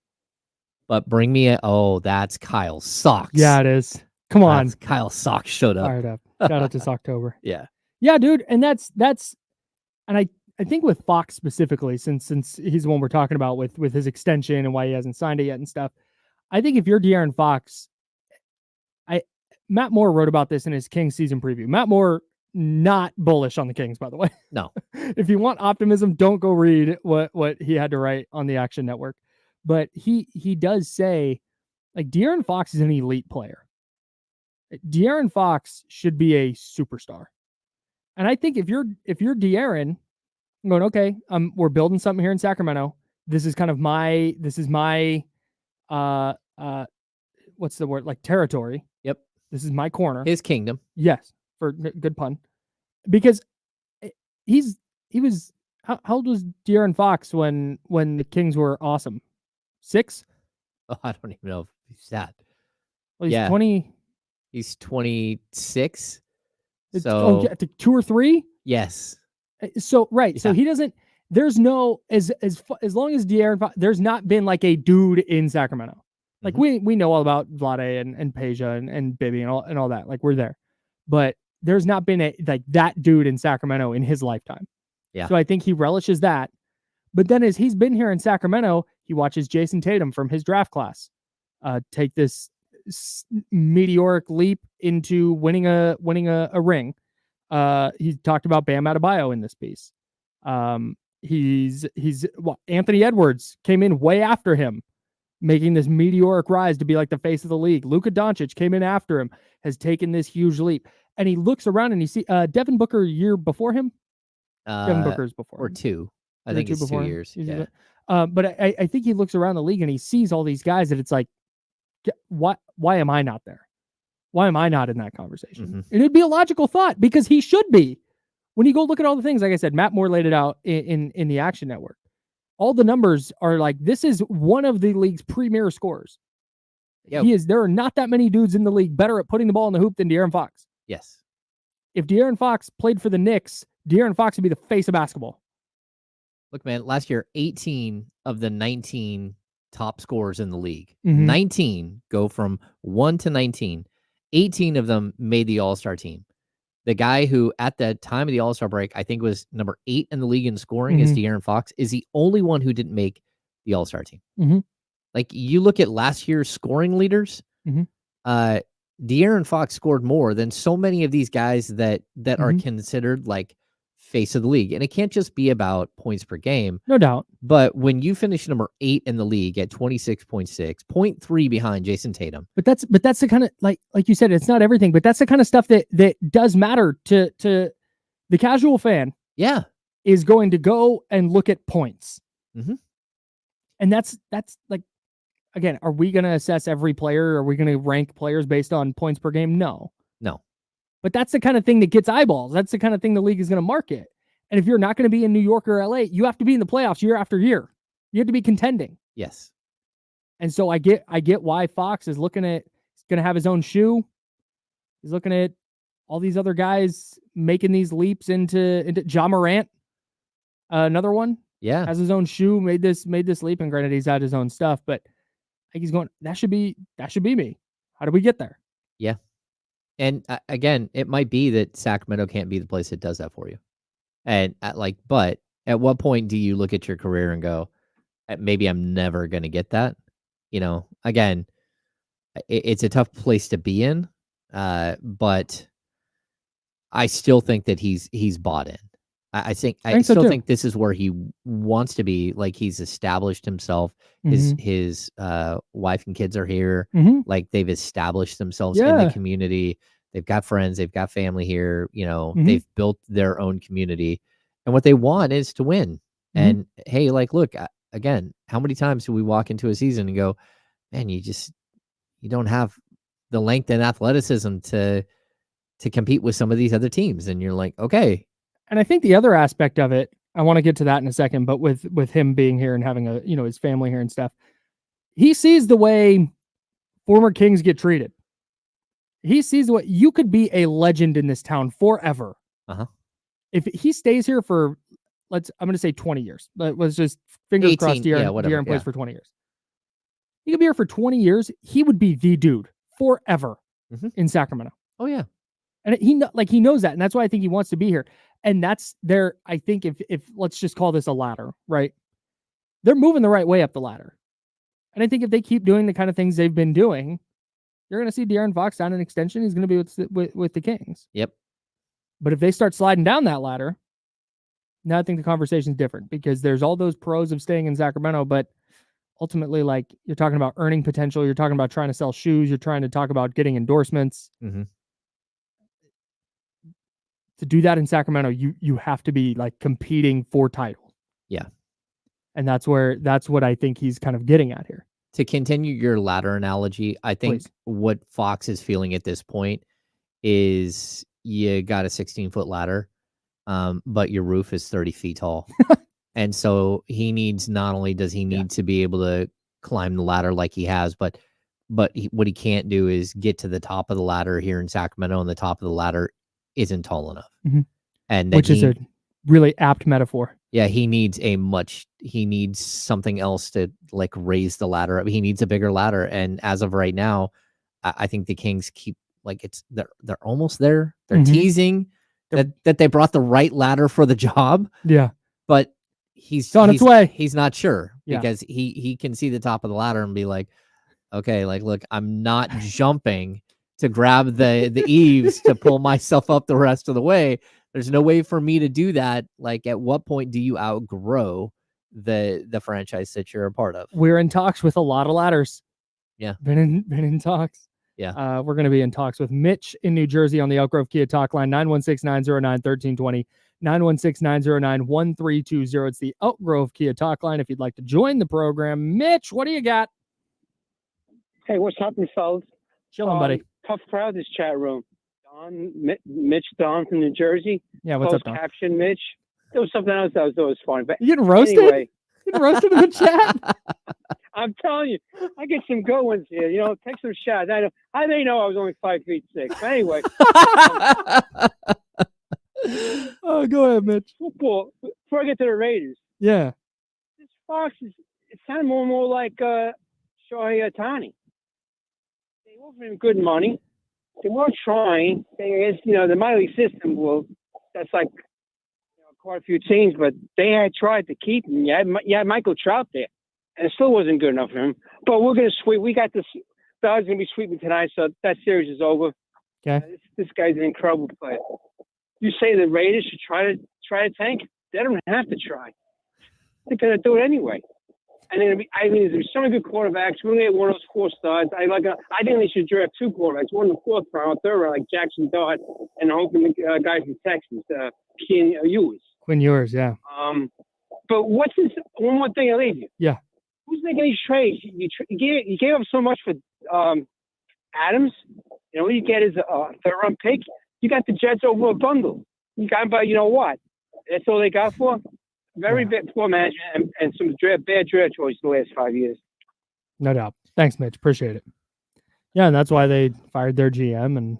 but bring me that's Kyle Sox. Yeah, it is. Come on. Kyle Sox showed up. Fired up. Shout out to October. Yeah. Yeah, dude. And that's, and I think with Fox specifically, since he's the one we're talking about with his extension and why he hasn't signed it yet and stuff. I think if you're De'Aaron Fox, Matt Moore wrote about this in his Kings season preview. Matt Moore, not bullish on the Kings, by the way. No. If you want optimism, don't go read what he had to write on the Action Network. But he does say, like, De'Aaron Fox is an elite player. De'Aaron Fox should be a superstar. And I think if you're De'Aaron, I'm going, okay, we're building something here in Sacramento. This is my what's the word? Like, territory. Yep. This is my corner. His kingdom. Yes, for good pun. Because he was how old was De'Aaron Fox when the Kings were awesome? 6? Oh, I don't even know if he's that. Well, he's Yeah. 20. He's 26. Oh, So yeah, 2 or 3. yes. So right. So Yeah. he doesn't. There's no as long as De'Aaron Fox, there's not been like a dude in Sacramento. Like we know all about Vlade and Peja and Bibby and all that. Like we're there, but there's not been a like that dude in Sacramento in his lifetime. Yeah. So I think he relishes that. But then as he's been here in Sacramento, he watches Jason Tatum from his draft class take this meteoric leap into winning a ring. He talked about Bam Adebayo in this piece. Anthony Edwards came in way after him, making this meteoric rise to be like the face of the league. Luka Doncic came in after him, has taken this huge leap. And he looks around and you see Devin Booker a year before him. Devin Booker's before or him. 2. I think it's 2 years. Yeah. But I think he looks around the league and he sees all these guys that it's like, why am I not there? Why am I not in that conversation? Mm-hmm. And it'd be a logical thought because he should be. When you go look at all the things, like I said, Matt Moore laid it out in the Action Network. All the numbers are like, this is one of the league's premier scorers. Yep. There are not that many dudes in the league better at putting the ball in the hoop than De'Aaron Fox. Yes. If De'Aaron Fox played for the Knicks, De'Aaron Fox would be the face of basketball. Look, man, last year, 18 of the 19 top scorers in the league, Mhm. 19 go from 1 to 19. 18 of them made the All-Star team. The guy who, at the time of the All-Star break, I think was number 8 in the league in scoring is De'Aaron Fox, is the only one who didn't make the All-Star team. Mhm. Like, you look at last year's scoring leaders, De'Aaron Fox scored more than so many of these guys that are considered like face of the league. And it can't just be about points per game. No doubt. But when you finish number 8 in the league at 26.6, 0.3 behind Jason Tatum. But that's the kind of like you said, it's not everything, but that's the kind of stuff that does matter to the casual fan. Yeah. Is going to go and look at points. Mm-hmm. And that's like, again, are we going to assess every player? Are we going to rank players based on points per game? No. But that's the kind of thing that gets eyeballs. That's the kind of thing the league is going to market. And if you're not going to be in New York or LA, you have to be in the playoffs year after year. You have to be contending. Yes. And so I get why Fox is looking at, he's going to have his own shoe. He's looking at all these other guys making these leaps into Ja Morant. Another one. Yeah. Has his own shoe, made this leap, and granted he's had his own stuff, but like he's going, that should be me. How do we get there? Yeah. And again, it might be that Sacramento can't be the place that does that for you. And but at what point do you look at your career and go, maybe I'm never going to get that? You know, again, it's a tough place to be in. But I still think that he's bought in. I still think this is where he wants to be. Like, he's established himself. His wife and kids are here. Like, they've established themselves in the community. They've got friends. They've got family here. You know, they've built their own community. And what they want is to win. And hey, like, look, again, how many times do we walk into a season and go, man, you don't have the length and athleticism to compete with some of these other teams. And you're like, okay. And I think the other aspect of it, I want to get to that in a second, but with him being here and having his family here and stuff, he sees the way former Kings get treated. He sees the way you could be a legend in this town forever. If he stays here for, I'm going to say 20 years, but let's just fingers 18, crossed De'Aaron plays for 20 years. He could be here for 20 years. He would be the dude forever in Sacramento. Oh yeah. And he knows that. And that's why I think he wants to be here. And that's there. I think if let's just call this a ladder, right? They're moving the right way up the ladder. And I think if they keep doing the kind of things they've been doing, you're going to see De'Aaron Fox sign an extension. He's going to be with the Kings. Yep. But if they start sliding down that ladder, now I think the conversation's different, because there's all those pros of staying in Sacramento, but ultimately, like, you're talking about earning potential. You're talking about trying to sell shoes. You're trying to talk about getting endorsements. To do that in Sacramento, you have to be like competing for titles. Yeah. And that's what I think he's kind of getting at here. To continue your ladder analogy, I think what Fox is feeling at this point is you got a 16-foot ladder, but your roof is 30 feet tall. And so he needs, not only does he need to be able to climb the ladder like he has, but But what he can't do is get to the top of the ladder here in Sacramento, and the top of the ladder isn't tall enough. Mhm. And Which is a really apt metaphor. yeah, he needs something else to like raise the ladder up. He needs a bigger ladder. And as of right now, I think the Kings keep like they're almost there. They're Mhm. teasing that they brought the right ladder for the job, Yeah. but he's on its way. He's not sure Yeah. because he can see the top of the ladder and be like, okay, like look, I'm not jumping to grab the eaves to pull myself up the rest of the way. There's no way for me to do that. Like, at what point do you outgrow the franchise that you're a part of? We're in talks with a lot of ladders. Yeah. Been in talks. Yeah. We're going to be in talks with Mitch in New Jersey on the Elk Grove Kia talk line, 916-909-1320, 916-909-1320. It's the Elk Grove Kia talk line if you'd like to join the program. Mitch, what do you got? Hey, what's happening, fellas? Chilling, buddy. Tough crowd, this chat room. Mitch Don from New Jersey. Yeah, what's up, Don? Caption, Mitch. There was something else that was always funny. But You getting roasted? anyway, You getting roasted in the chat? I'm telling you, I get some good ones here. You know, take some shots. I may know I was only 5'6". But anyway, Oh, go ahead, Mitch. football. Before I get to the Raiders, Yeah. this Fox it sounded more and more like Shohei Ohtani. They offered him good money. They weren't trying. The minor league system. Well, that's like quite a few teams, but they had tried to keep him. You had Michael Trout there, and it still wasn't good enough for him. But we're gonna sweep. We got this. Dodgers gonna be sweeping tonight, so that series is over. Okay. This guy's an incredible player. You say the Raiders should try to tank? They don't have to try. They're gonna do it anyway. And then there's so many good quarterbacks. We're gonna get one of those 4 studs. I think they should draft 2 quarterbacks, one in the 4th round, 3rd round, like Jackson Dart, and hoping the guy from Texas, Quinn Ewers. Quinn Ewers, yeah. But what's this? One more thing I'll leave you. Yeah. Who's making these trades? You gave up so much for Adams. You know what you get is a 3rd-round pick. You got the Jets over a bundle. You got about, you know what? That's all they got for? Very bad poor management and some bad draft choices the last 5 years. No doubt. Thanks, Mitch. Appreciate it. Yeah, and that's why they fired their GM and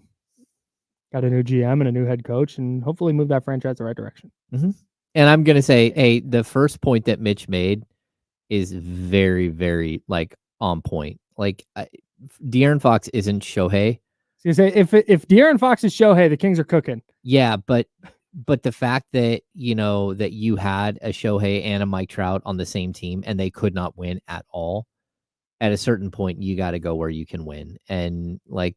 got a new GM and a new head coach and hopefully move that franchise the right direction. Mm-hmm. And I'm going to say, hey, the first point that Mitch made is very, very, like, on point. Like, De'Aaron Fox isn't Shohei. So you say, if De'Aaron Fox is Shohei, the Kings are cooking. Yeah, but the fact that, that you had a Shohei and a Mike Trout on the same team and they could not win at all, at a certain point, you got to go where you can win. And like,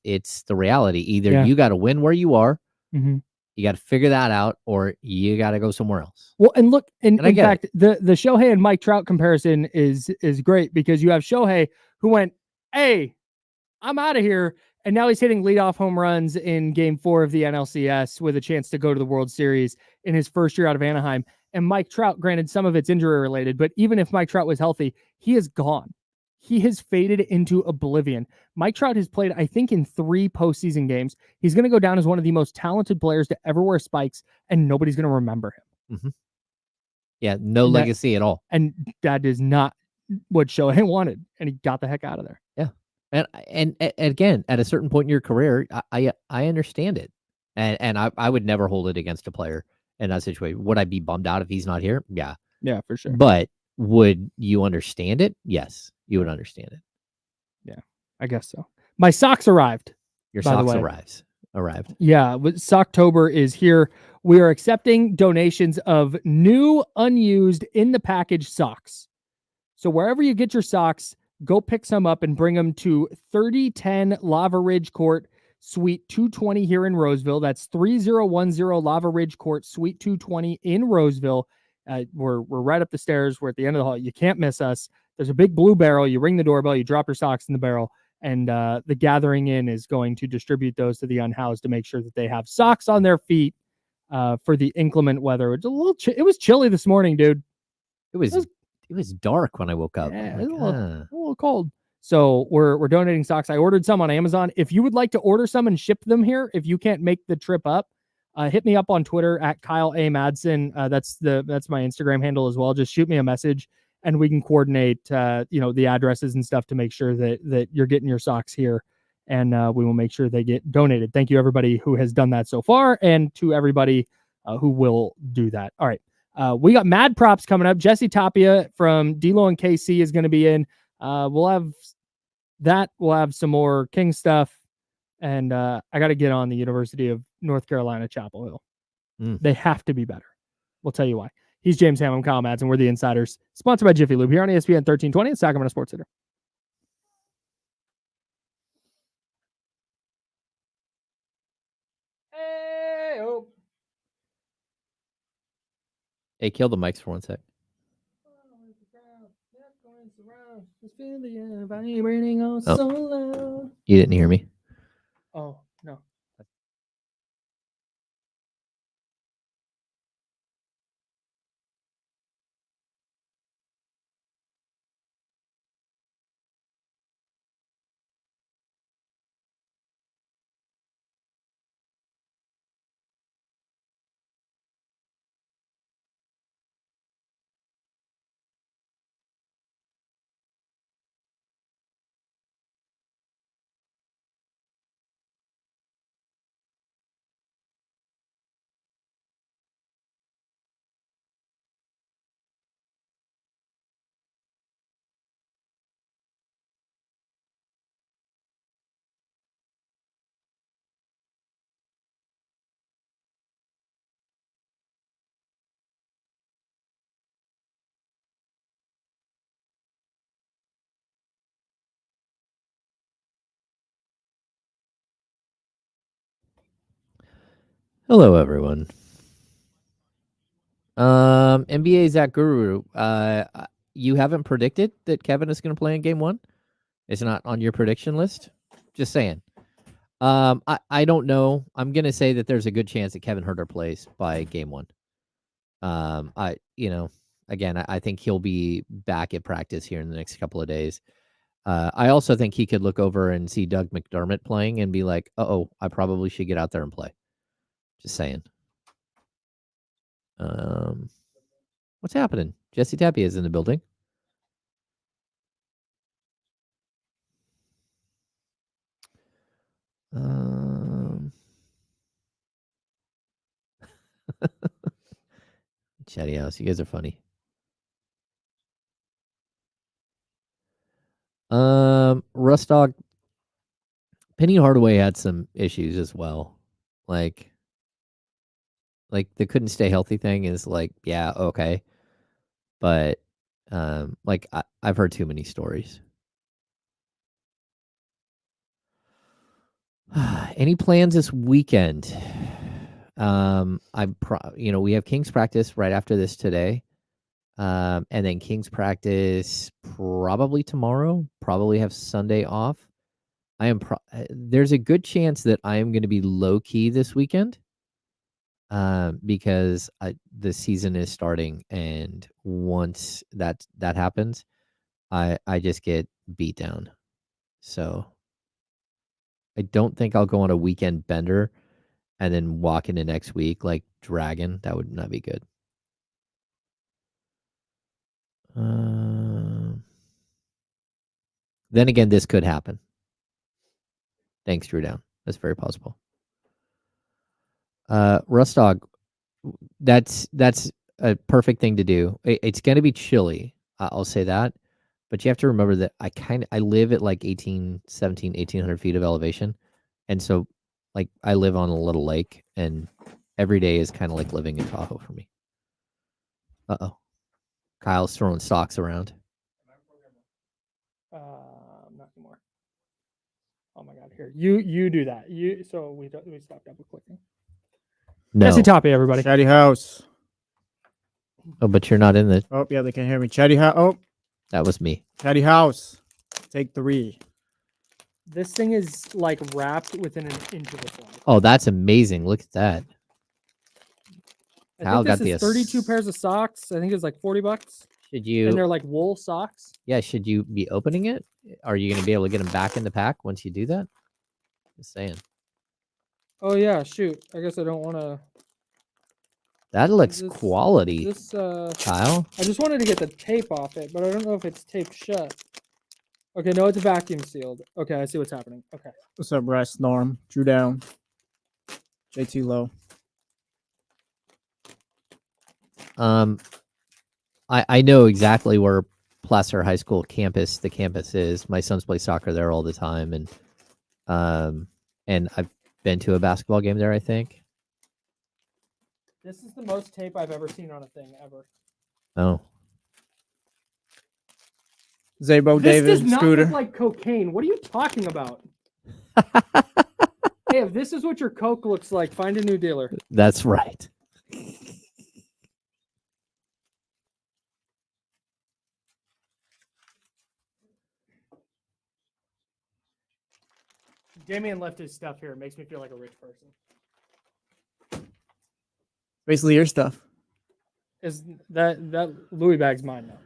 it's the reality. Either you got to win where you are, mm-hmm. you got to figure that out, or you got to go somewhere else. Well, and look, in fact, the Shohei and Mike Trout comparison is great because you have Shohei who went, hey, I'm out of here. And now he's hitting leadoff home runs in Game 4 of the NLCS with a chance to go to the World Series in his first year out of Anaheim. And Mike Trout, granted, some of it's injury related, but even if Mike Trout was healthy, he is gone. He has faded into oblivion. Mike Trout has played, I think, in 3 postseason games. He's going to go down as one of the most talented players to ever wear spikes, and nobody's going to remember him. Mm-hmm. Yeah, no legacy at all. And that is not what Shohei wanted, and he got the heck out of there. Yeah. And again, at a certain point in your career, I understand it. And I would never hold it against a player in that situation. Would I be bummed out if he's not here? Yeah. Yeah, for sure. But would you understand it? Yes, you would understand it. Yeah, I guess so. My socks arrived. Your socks arrived. Yeah, Socktober is here. We are accepting donations of new, unused, in the package socks. So wherever you get your socks, go pick some up and bring them to 3010 Lava Ridge Court, Suite 220 here in Roseville. That's 3010 Lava Ridge Court, Suite 220 in Roseville. We're right up the stairs. We're at the end of the hall. You can't miss us. There's a big blue barrel. You ring the doorbell. You drop your socks in the barrel. And the Gathering Inn is going to distribute those to the unhoused to make sure that they have socks on their feet for the inclement weather. It's a little. It was chilly this morning, dude. It was dark when I woke up. Yeah, it was a little cold. So we're donating socks. I ordered some on Amazon. If you would like to order some and ship them here, if you can't make the trip up, hit me up on Twitter at Kyle A. Madsen. That's my Instagram handle as well. Just shoot me a message and we can coordinate, the addresses and stuff to make sure that you're getting your socks here, and we will make sure they get donated. Thank you, everybody who has done that so far, and to everybody who will do that. All right. We got Mad Props coming up. Jesse Tapia from D-Lo and KC is going to be in. We'll have that. We'll have some more King stuff. And I got to get on the University of North Carolina, Chapel Hill. They have to be better. We'll tell you why. He's James Ham. I'm Kyle Madsen. We're the Insiders. Sponsored by Jiffy Lube here on ESPN 1320 at Sacramento Sports Center. Hey, kill the mics for 1 sec. Oh. You didn't hear me. Oh, no. Hello, everyone. NBA Zach Guru. You haven't predicted that Kevin is going to play in Game 1? It's not on your prediction list? Just saying. I don't know. I'm going to say that there's a good chance that Kevin Huerter plays by Game 1. Again, I think he'll be back at practice here in the next couple of days. I also think he could look over and see Doug McDermott playing and be like, uh-oh, I probably should get out there and play. Just saying. What's happening? Jesse Tapia is in the building. Chatty House, you guys are funny. Rust Dog. Penny Hardaway had some issues as well. Like the couldn't stay healthy thing is like, yeah, okay. But I've heard too many stories. Any plans this weekend? We have Kings practice right after this today. And then Kings practice probably tomorrow, probably have Sunday off. There's a good chance that I am going to be low key this weekend. Because the season is starting, and once that happens, I just get beat down. So I don't think I'll go on a weekend bender and then walk into next week like Dragon. That would not be good. Then again, this could happen. Thanks, Drew Down. That's very possible. Rustog, that's a perfect thing to do. It's going to be chilly. I'll say that. But you have to remember that I live at like 1,800 feet of elevation. And so like I live on a little lake, and every day is kind of like living in Tahoe for me. Uh-oh. Kyle's throwing socks around. Not anymore. Oh my God! Here, you do that. So we stop double clicking. No. Jesse Tapia, everybody. Chatty House. Oh, but you're not in the. Oh yeah, they can hear me. Chatty House. Oh, that was me. Chatty House. Take 3. This thing is like wrapped within an inch of its life. Oh, that's amazing! Look at that. I think this is 32 pairs of socks. I think it's like $40. Should you? And they're like wool socks. Yeah. Should you be opening it? Are you going to be able to get them back in the pack once you do that? Just saying. Oh yeah, shoot. I guess I don't want to. That looks This- quality, This Kyle. I just wanted to get the tape off it, but I don't know if it's taped shut. Okay, no, it's vacuum sealed. Okay, I see what's happening. Okay. What's up, Bryce? Norm, Drew Down, JT Low. I know exactly where Placer High School the campus is. My sons play soccer there all the time, and I've been to a basketball game there, I think. This is the most tape I've ever seen on a thing ever. Oh, Zabo, This David, does not Scooter. look like cocaine. What are you talking about? Hey, if this is what your coke looks like, find a new dealer. that's right. Damien left his stuff here. It makes me feel like a rich person. Basically your stuff. Is that Louis bag's mine now?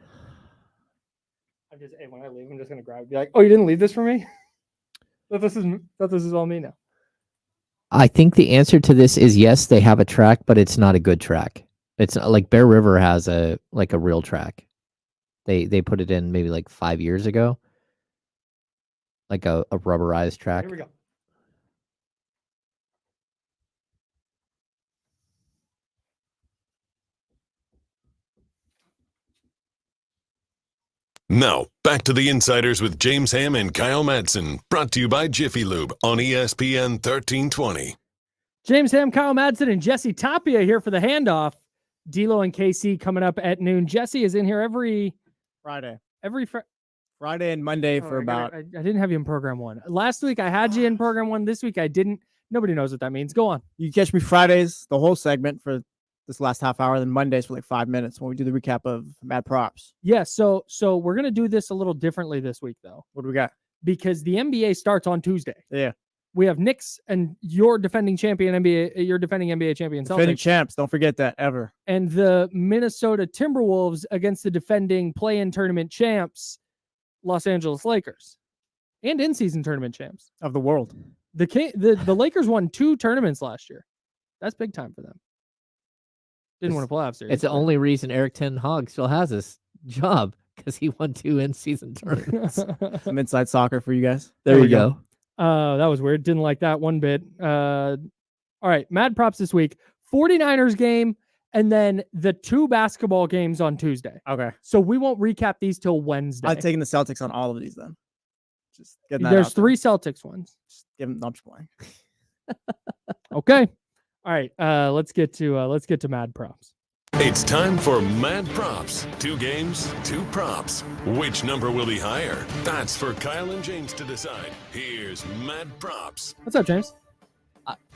When I leave, I'm just gonna grab it. Be like, oh, you didn't leave this for me? That this is all me now. I think the answer to this is yes, they have a track, but it's not a good track. It's not, like Bear River has a real track. They put it in maybe like 5 years ago. Like a rubberized track. Here we go. Now, back to the Insiders with James Ham and Kyle Madsen, brought to you by Jiffy Lube on ESPN 1320. James Ham, Kyle Madsen, and Jesse Tapia here for the handoff. D'Lo and KC coming up at noon. Jesse is in here every Friday. Friday And Monday for about. I didn't have you in program one. Last week I had you in program one. This week I didn't. Nobody knows what that means. Go on. You catch me Fridays, the whole segment for this last half hour, then Mondays for like 5 minutes when we do the recap of Mad Props. Yeah, so we're gonna do this a little differently this week though, What do we got? because the NBA starts on Tuesday. Yeah. We have Knicks and your defending champion NBA champion Defending Celtics, champs. Don't forget that ever. and the Minnesota Timberwolves against the defending play-in tournament champs, Los Angeles Lakers, and in-season tournament champs. Of the world. The Lakers won 2 tournaments last year. That's big time for them. Didn't win a playoff series. It's the only reason Eric Ten Hag still has this job, because he won 2 in-season tournaments. Some inside soccer for you guys. There we you go. That was weird. Didn't like that one bit. All right, Mad Props this week. 49ers game, and then the 2 basketball games on Tuesday. Okay. So we won't recap these till Wednesday. I'm taking the Celtics on all of these then. Just getting that There's out there. 3 Celtics ones. Just give them, I'm just playing. Okay. All right. Let's get to Mad Props. It's time for Mad Props. 2 games, 2 props. Which number will be higher? That's for Kyle and James to decide. Here's Mad Props. What's up, James?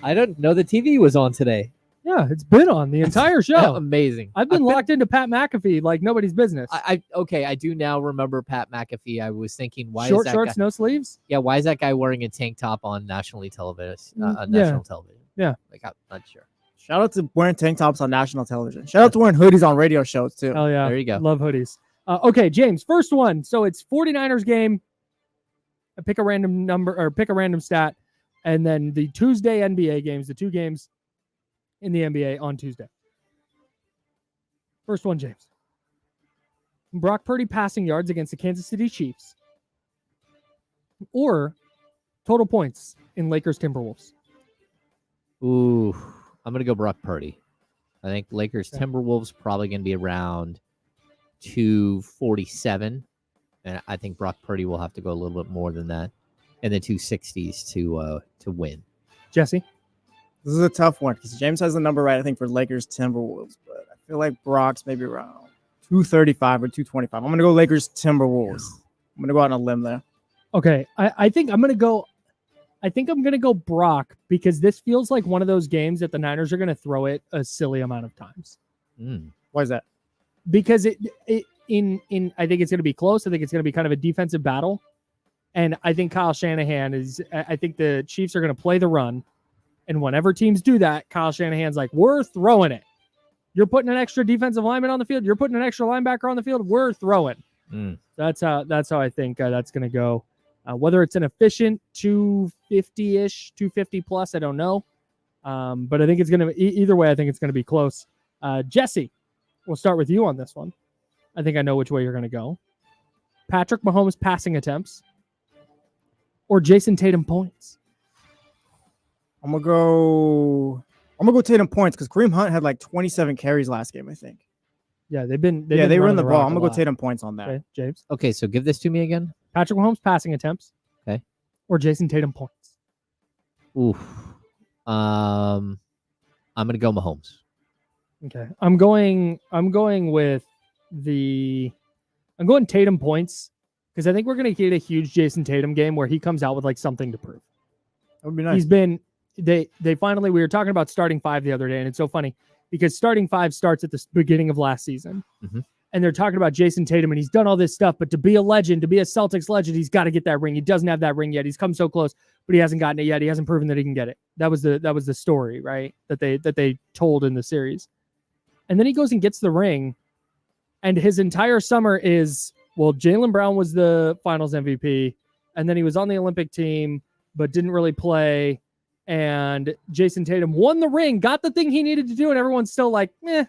I don't know the TV was on today. Yeah, it's been on the entire show. Amazing. I've been locked into Pat McAfee like nobody's business. Okay, I do now remember Pat McAfee. I was thinking, why Short is that shorts, guy, no sleeves. yeah, why is that guy wearing a tank top on national television? Yeah. National television. Yeah. Like, I'm not sure. Shout out to wearing tank tops on national television. Shout out to wearing hoodies on radio shows too. Hell yeah. There you go. Love hoodies. Okay, James, first one. So it's 49ers game. Pick a random number or pick a random stat. And then the Tuesday NBA games, the 2 games in the NBA on Tuesday. First one, James. Brock Purdy passing yards against the Kansas City Chiefs. Or total points in Lakers Timberwolves. Ooh, I'm going to go Brock Purdy. I think Lakers Okay. Timberwolves probably going to be around 247. And I think Brock Purdy will have to go a little bit more than that in the 260s to win. Jesse? This is a tough one because James has the number right, I think, for Lakers Timberwolves, but I feel like Brock's maybe around 235 or 225. I'm gonna go Lakers Timberwolves. I'm gonna go out on a limb there. Okay, I think I'm gonna go Brock, because this feels like one of those games that the Niners are gonna throw it a silly amount of times. Why is that? Because I think it's gonna be close. I think it's gonna be kind of a defensive battle. And I think Kyle Shanahan I think the Chiefs are gonna play the run. And whenever teams do that, Kyle Shanahan's like, we're throwing it. You're putting an extra defensive lineman on the field. You're putting an extra linebacker on the field. We're throwing. That's how I think that's going to go. Whether it's an efficient 250-ish, 250 plus, I don't know. But I think it's going to either way. I think it's going to be close. Jesse, we'll start with you on this one. I think I know which way you're going to go. Patrick Mahomes passing attempts or Jason Tatum points? I'm gonna go Tatum points because Kareem Hunt had like 27 carries last game, I think. Yeah, they run running the ball. rock I'm a gonna go lot. Tatum points on that. Okay, James. Okay, so give this to me again. Patrick Mahomes passing attempts. Okay. Or Jason Tatum points. Oof. I'm gonna go Mahomes. Okay. I'm going Tatum points because I think we're gonna get a huge Jason Tatum game where he comes out with like something to prove. That would be nice. He's been they finally, we were talking about starting five the other day, and it's so funny because starting five starts at the beginning of last season. Mm-hmm. And they're talking about Jason Tatum, and he's done all this stuff, but to be a legend, to be a Celtics legend, he's got to get that ring. He doesn't have that ring yet. He's come so close, but he hasn't gotten it yet. He hasn't proven that he can get it. That was the story, right? That they told in the series. And then he goes and gets the ring, and his entire summer is, well, Jaylen Brown was the Finals MVP, and then he was on the Olympic team, but didn't really play. And Jason Tatum won the ring, got the thing he needed to do, and everyone's still like, meh.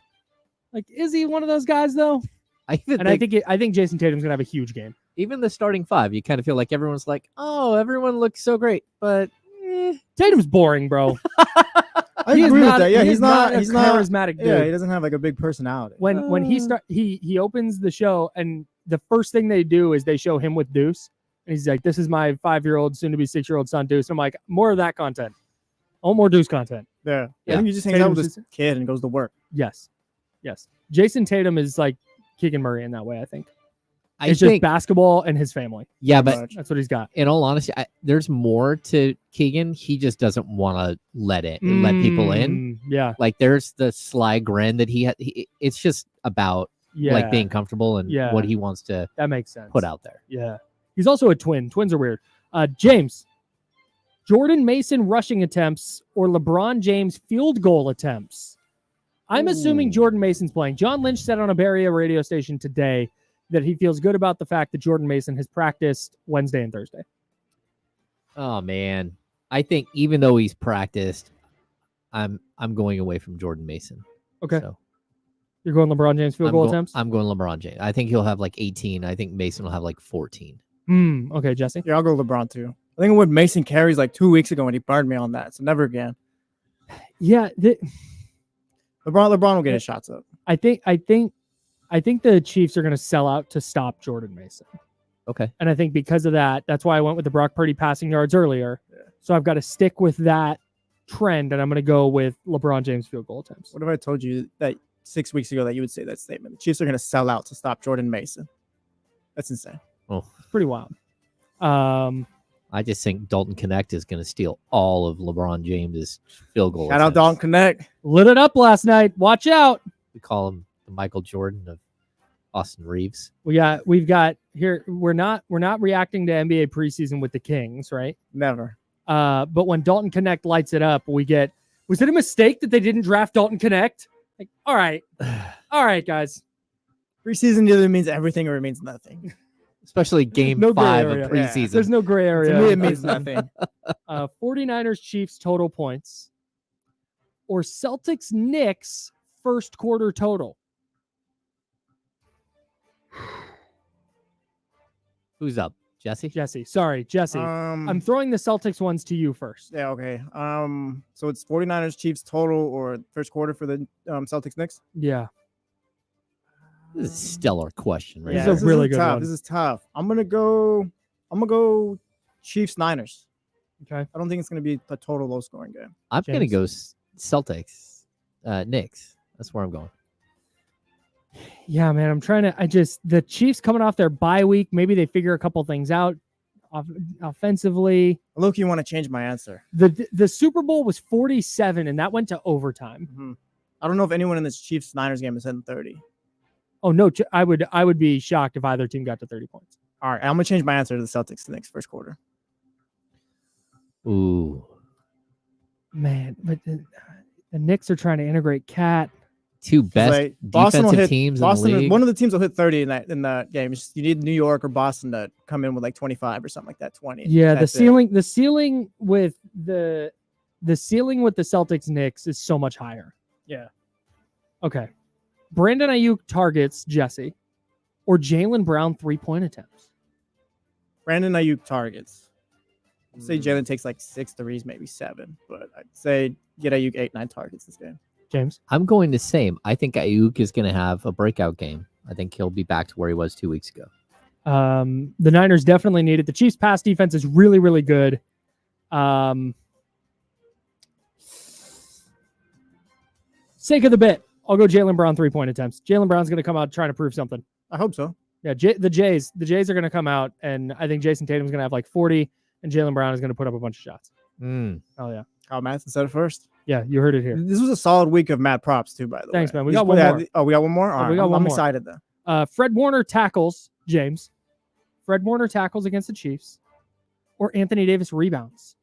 Like, is he one of those guys though? I think Jason Tatum's gonna have a huge game. Even the starting five, you kind of feel like everyone's like, oh, everyone looks so great, but Tatum's boring, bro. I agree with that. Yeah, he's not charismatic dude. Yeah, he doesn't have like a big personality. When he opens the show, and the first thing they do is they show him with Deuce, and he's like, "This is my 5-year-old, soon to be 6-year-old son, Deuce." And I'm like, more of that content. Oh, more Deuce content. Yeah. I think he just hangs out with his kid and goes to work. Yes. Jason Tatum is like Keegan Murray in that way. I think it's just basketball and his family. Yeah, but that's what he's got. In all honesty, there's more to Keegan. He just doesn't want to let people in. Yeah, like there's the sly grin that it's just about like being comfortable and what he wants to. That makes sense. Put out there. Yeah, he's also a twin. Twins are weird. James, Jordan Mason rushing attempts or LeBron James field goal attempts? I'm assuming Jordan Mason's playing. John Lynch said on a Bay Area radio station today that he feels good about the fact that Jordan Mason has practiced Wednesday and Thursday. Oh man, I think even though he's practiced, I'm going away from Jordan Mason. Okay, so you're going LeBron James field goal attempts. I'm going LeBron James. I think he'll have like 18. I think Mason will have like 14. Okay, Jesse. Yeah, I'll go LeBron too. I think when Mason carries like 2 weeks ago and he burned me on that, so never again. Yeah. LeBron will get his shots up. I think the Chiefs are going to sell out to stop Jordan Mason. Okay. And I think because of that, that's why I went with the Brock Purdy passing yards earlier. Yeah. So I've got to stick with that trend, and I'm going to go with LeBron James field goal attempts. What if I told you that 6 weeks ago that you would say that statement? The Chiefs are going to sell out to stop Jordan Mason. That's insane. Oh, it's pretty wild. I just think Dalton Connect is going to steal all of LeBron James's field goal. Shout out Dalton Connect. Lit it up last night. Watch out. We call him the Michael Jordan of Austin Reeves. We've got here. We're not reacting to NBA preseason with the Kings, right? Never. But when Dalton Connect lights it up, was it a mistake that they didn't draft Dalton Connect? Like, all right, guys. Preseason either means everything or it means nothing. Especially game 5 of preseason. Yeah. There's no gray area. To me, it means nothing. 49ers Chiefs total points or Celtics Knicks first quarter total. Who's up? Jesse? Sorry, Jesse. I'm throwing the Celtics ones to you first. Yeah, okay. So it's 49ers Chiefs total or first quarter for the Celtics Knicks? Yeah. This is a stellar question, right? Yeah, this is a really good one. This is tough. I'm gonna go Chiefs Niners. Okay. I don't think it's gonna be a total low scoring game. I'm gonna go Celtics, Knicks. That's where I'm going. Yeah, man. I'm trying to. The Chiefs coming off their bye week. Maybe they figure a couple things out offensively. Look, you want to change my answer. The Super Bowl was 47, and that went to overtime. Mm-hmm. I don't know if anyone in this Chiefs Niners game is hitting 30. Oh no, I would be shocked if either team got to 30 points. All right, I'm gonna change my answer to the Celtics the next first quarter. Ooh, man, but the Knicks are trying to integrate Cat. Two best defensive teams in the league. One of the teams will hit 30 in that game. You need New York or Boston to come in with like 25 or something like that. 20. Yeah, the ceiling with the Celtics Knicks is so much higher. Yeah. Okay. Brandon Ayuk targets Jesse or Jaylen Brown 3-point attempts. Brandon Ayuk targets. I'd say Jalen takes like 6 threes, maybe 7, but I'd say get Ayuk 8-9 targets this game. James? I'm going the same. I think Ayuk is going to have a breakout game. I think he'll be back to where he was 2 weeks ago. The Niners definitely need it. The Chiefs' pass defense is really, really good. Sake of the bit, I'll go Jaylen Brown 3-point attempts. Jaylen Brown's going to come out trying to prove something. I hope so. Yeah, the Jays are going to come out, and I think Jason Tatum's going to have like 40, and Jaylen Brown is going to put up a bunch of shots. Oh, yeah. Kyle Madsen said it first. Yeah, you heard it here. This was a solid week of Mad Props, too, by the way. Thanks, man. We got one more. We got one more? All right. We got one I'm more. excited, then. Fred Warner tackles, James. Fred Warner tackles against the Chiefs, or Anthony Davis rebounds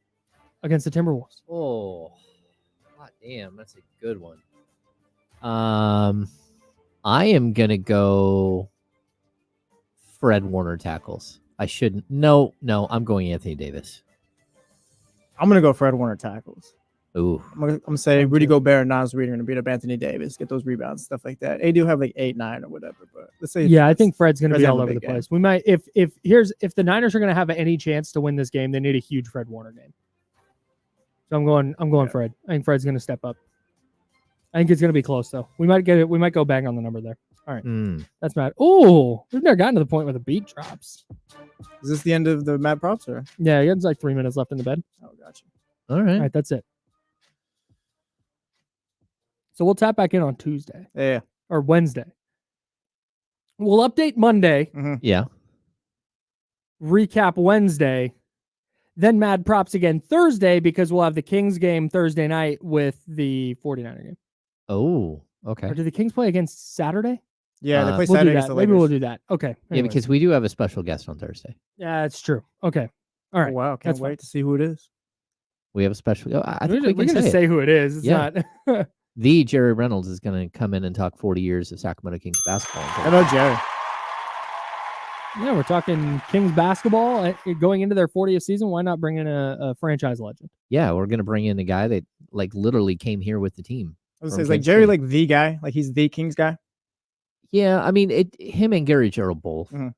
against the Timberwolves. Oh, God damn, that's a good one. I am gonna go Fred Warner tackles. I shouldn't. No, I'm going Anthony Davis. I'm going to go Fred Warner tackles. Ooh. I'm gonna say Rudy Gobert and Nas Reed are gonna beat up Anthony Davis, get those rebounds, stuff like that. AD will have like 8-9 or whatever, but let's say I think Fred's gonna be all over the game. place. We might if the Niners are gonna have any chance to win this game, they need a huge Fred Warner game. So I'm going Fred. I think Fred's gonna step up. I think it's gonna be close though. We might get it. We might go bang on the number there. All right, that's Matt. Oh, we've never gotten to the point where the beat drops. Is this the end of the Mad Props or? Yeah, it's like 3 minutes left in the bed. Oh, gotcha. All right. All right, that's it. So we'll tap back in on Tuesday. Yeah. Or Wednesday. We'll update Monday. Mm-hmm. Yeah. Recap Wednesday. Then Mad Props again Thursday because we'll have the Kings game Thursday night with the 49er game. Oh, okay. Or do the Kings play against Saturday? Yeah, they play We'll Saturday do against that. the Maybe Lakers. we'll do that. Okay. Yeah, Anyways. because we do have a special guest on Thursday. Yeah, it's true. Okay. All right. Oh, wow, can't That's wait fine. to see who it is. We have a special. I We think we can can just say who it is. It's Yeah. not. The Jerry Reynolds is going to come in and talk 40 years of Sacramento Kings basketball. Hello, Jerry. Yeah, we're talking Kings basketball going into their 40th season. Why not bring in a franchise legend? Yeah, we're going to bring in a guy that like literally came here with the team. I was From gonna say, is like Kings Jerry, State. like the guy, like he's the Kings guy. Yeah, I mean, him and Gary Gerald both. Mhm.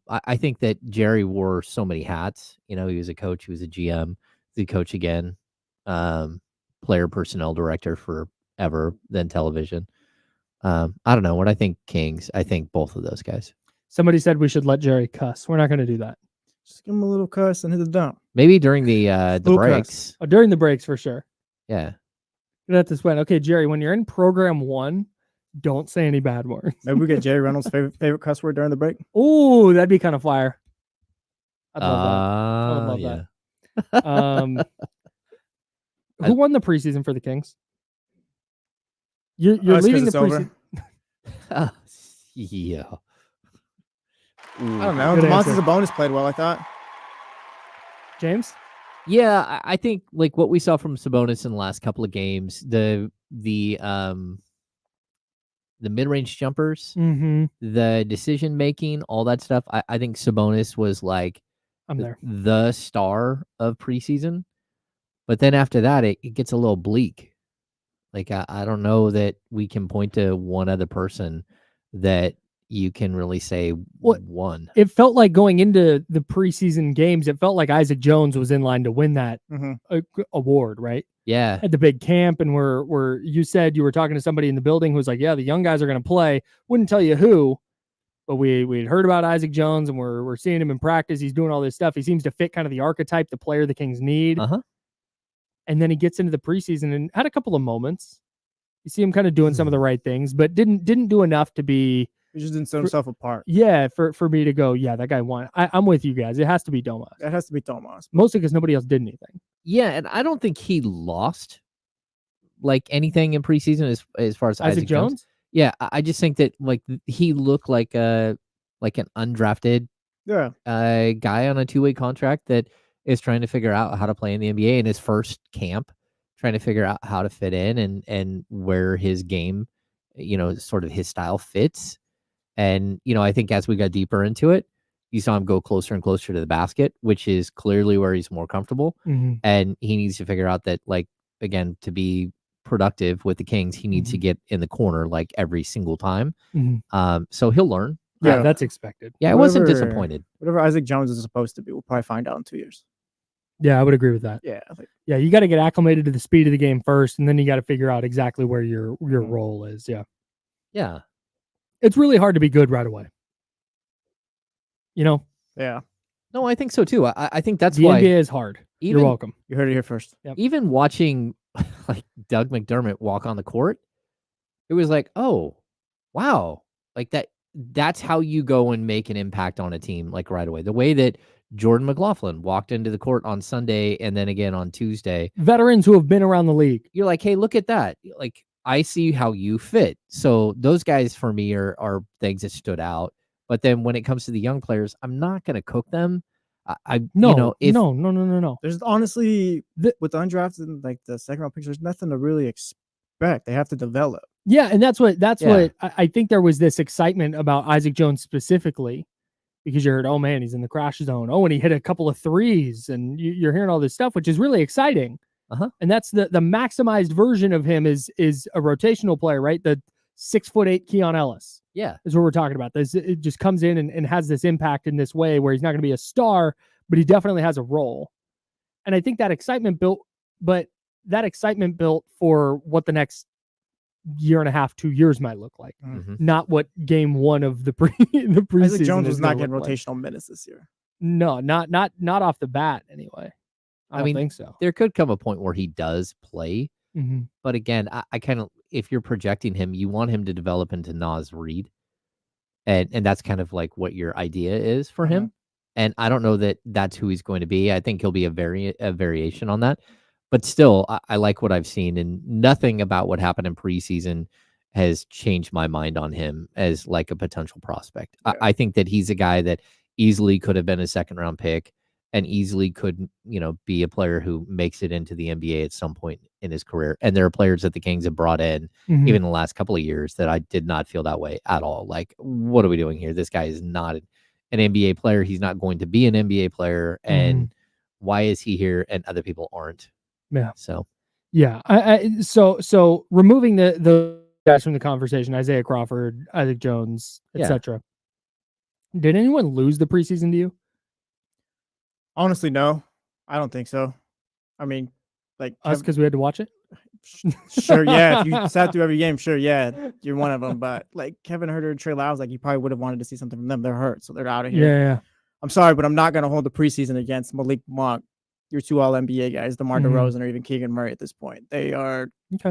I think that Jerry wore so many hats. You know, he was a coach, he was a GM, the coach again, player personnel director forever, then television. I don't know what I think. Kings. I think both of those guys. Somebody said we should let Jerry cuss. We're not going to do that. Just give him a little cuss and hit the dump. Maybe during the Little cuss. breaks. Oh, during the breaks for sure. Yeah. That's this way. Okay, Jerry, when you're in program 1, don't say any bad words. Maybe we get Jerry Reynolds' favorite cuss word during the break. Oh, that'd be kind of fire. I'd love that. I would love that. Who won the preseason for the Kings? You're Us, 'cause leaving the it's over. preseason. Yeah. I don't know. Good Demontis answer. Sabonis played well, I thought. James? Yeah, I think like what we saw from Sabonis in the last couple of games, the mid-range jumpers, Mm-hmm. the decision making, all that stuff. I think Sabonis was like I'm there. the star of preseason. But then after that, it gets a little bleak. Like I don't know that we can point to one other person that you can really say won. It felt like going into the preseason games, it felt like Isaac Jones was in line to win that award, right? Yeah. At the big camp, and where you said you were talking to somebody in the building who was like, yeah, the young guys are going to play. Wouldn't tell you who, but we'd heard about Isaac Jones, and we're seeing him in practice. He's doing all this stuff. He seems to fit kind of the archetype, the player the Kings need. Uh-huh. And then he gets into the preseason and had a couple of moments. You see him kind of doing some of the right things, but didn't do enough to be. He just didn't set himself apart. Yeah, for me to go, yeah, that guy won. I'm with you guys. It has to be Domas. That has to be Tomas. Mostly because nobody else did anything. Yeah, and I don't think he lost like anything in preseason as far as Isaac Jones? Yeah, I just think that like he looked like an undrafted Yeah. guy on a 2-way contract that is trying to figure out how to play in the NBA in his first camp, trying to figure out how to fit in and where his game, sort of his style fits. And, I think as we got deeper into it, you saw him go closer and closer to the basket, which is clearly where he's more comfortable. Mm-hmm. And he needs to figure out that, like, again, to be productive with the Kings, he needs to get in the corner like every single time. So he'll learn. Yeah, that's expected. Yeah, I wasn't disappointed. Whatever Isaac Jones is supposed to be, we'll probably find out in 2 years. Yeah, I would agree with that. Yeah. Yeah, you got to get acclimated to the speed of the game first, and then you got to figure out exactly where your role is. Yeah. Yeah. It's really hard to be good right away. You know? Yeah. No, I think so too. I think that's the why NBA is hard. You're welcome. You heard it here first. Yep. Even watching like Doug McDermott walk on the court, it was like, oh, wow. Like that's how you go and make an impact on a team like right away. The way that Jordan McLaughlin walked into the court on Sunday and then again on Tuesday. Veterans who have been around the league. You're like, hey, look at that. Like, I see how you fit. So those guys for me are things that stood out. But then when it comes to the young players, I'm not going to cook them. No. There's honestly with the undrafted and like the second round picks, there's nothing to really expect. They have to develop. Yeah, and that's what I think there was this excitement about Isaac Jones specifically, because you heard, oh man, he's in the crash zone. Oh, and he hit a couple of threes, and you're hearing all this stuff, which is really exciting. And that's the maximized version of him is a rotational player, right? The 6'8" Keon Ellis. Yeah, is what we're talking about. It just comes in and has this impact in this way where he's not going to be a star, but he definitely has a role. And I think that excitement built for what the next year and a half, 2 years might look like, not what game one of the preseason. Isaac Jones was not getting rotational minutes this year. No, not off the bat anyway. I don't think so. There could come a point where he does play, but again, I kind of, if you're projecting him, you want him to develop into Naz Reid, and that's kind of like what your idea is for him. And I don't know that that's who he's going to be. I think he'll be a variation on that. But still, I like what I've seen, and nothing about what happened in preseason has changed my mind on him as like a potential prospect. Yeah. I think that he's a guy that easily could have been a second-round pick and easily could, be a player who makes it into the NBA at some point in his career. And there are players that the Kings have brought in, even in the last couple of years, that I did not feel that way at all. Like, what are we doing here? This guy is not an NBA player. He's not going to be an NBA player. And why is he here and other people aren't? Yeah. So, yeah. So removing the guys from the conversation, Isaiah Crawford, Isaac Jones, etc. Did anyone lose the preseason to you? Honestly, no. I don't think so. I mean, like us, because we had to watch it. Sure, yeah. If you sat through every game, sure, yeah, you're one of them. But like Kevin Huerter and Trey Lyles, like you probably would have wanted to see something from them. They're hurt, so they're out of here. Yeah. I'm sorry, but I'm not going to hold the preseason against Malik Monk, your two All-NBA guys, DeMar DeRozan or even Keegan Murray at this point. They are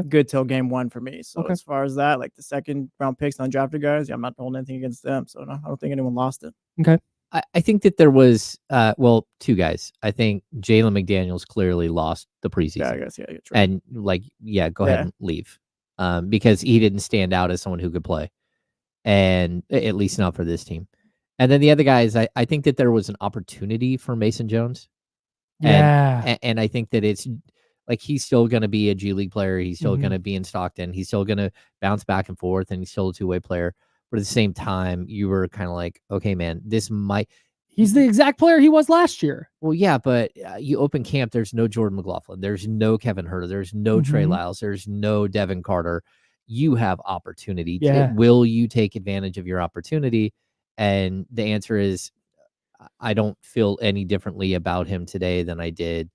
good till game one for me. So as far as that, like the second round picks, undrafted guys, I'm not holding anything against them. So no, I don't think anyone lost it. Okay. I think that there was, two guys. I think Jalen McDaniels clearly lost the preseason. Yeah, I guess, yeah. True. And go ahead and leave, because he didn't stand out as someone who could play, and at least not for this team. And then the other guys, I think that there was an opportunity for Mason Jones. And I think that it's like he's still going to be a G League player. He's still going to be in Stockton. He's still going to bounce back and forth, and he's still a two-way player. But at the same time, you were kind of like, okay, man, this might. He's the exact player he was last year. Well, yeah, but you open camp, there's no Jordan McLaughlin. There's no Kevin Huerter. There's no Trey Lyles. There's no Devin Carter. You have opportunity. Will you take advantage of your opportunity? And the answer is, I don't feel any differently about him today than I did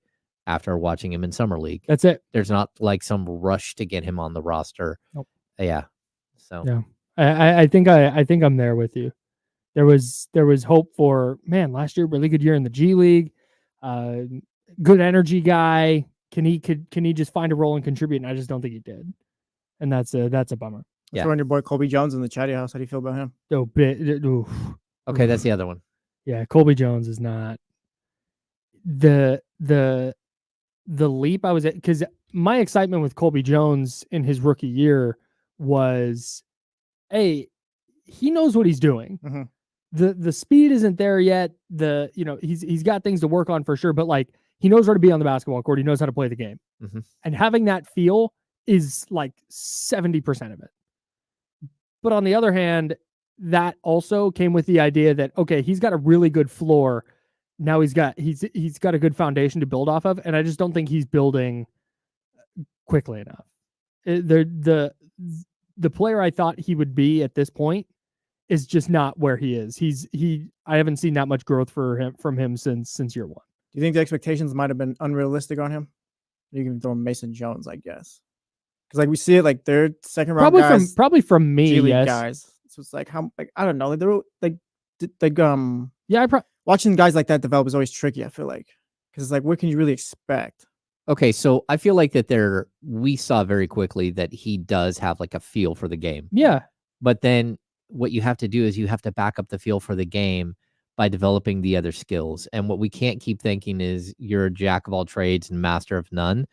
after watching him in Summer League. That's it. There's not like some rush to get him on the roster. Nope. Yeah. So yeah, I think I'm there with you. There was hope for, man, last year, really good year in the G League. Good energy guy. Can he just find a role and contribute? And I just don't think he did. And that's a bummer. Yeah. Throwing your boy Colby Jones in the chatty house. How do you feel about him? Okay, that's the other one. Yeah, Colby Jones is not the leap I was at, because my excitement with Colby Jones in his rookie year was, hey, he knows what he's doing. The speed isn't there yet. He's got things to work on for sure, but like he knows where to be on the basketball court. He knows how to play the game, and having that feel is like 70% of it. But on the other hand, that also came with the idea that, okay, he's got a really good floor. Now he's got a good foundation to build off of. And I just don't think he's building quickly enough. The player I thought he would be at this point is just not where he is. I haven't seen that much growth from him since year one. Do you think the expectations might have been unrealistic on him? You can throw Mason Jones, I guess, because like we see it like they're second round guys, probably from me, G-League yes. guys. So it's like how I don't know, like they're watching guys like that develop is always tricky. I feel like because it's like what can you really expect? Okay, so I feel like that we saw very quickly that he does have like a feel for the game. Yeah, but then what you have to do is you have to back up the feel for the game by developing the other skills. And what we can't keep thinking is you're a jack of all trades and master of none,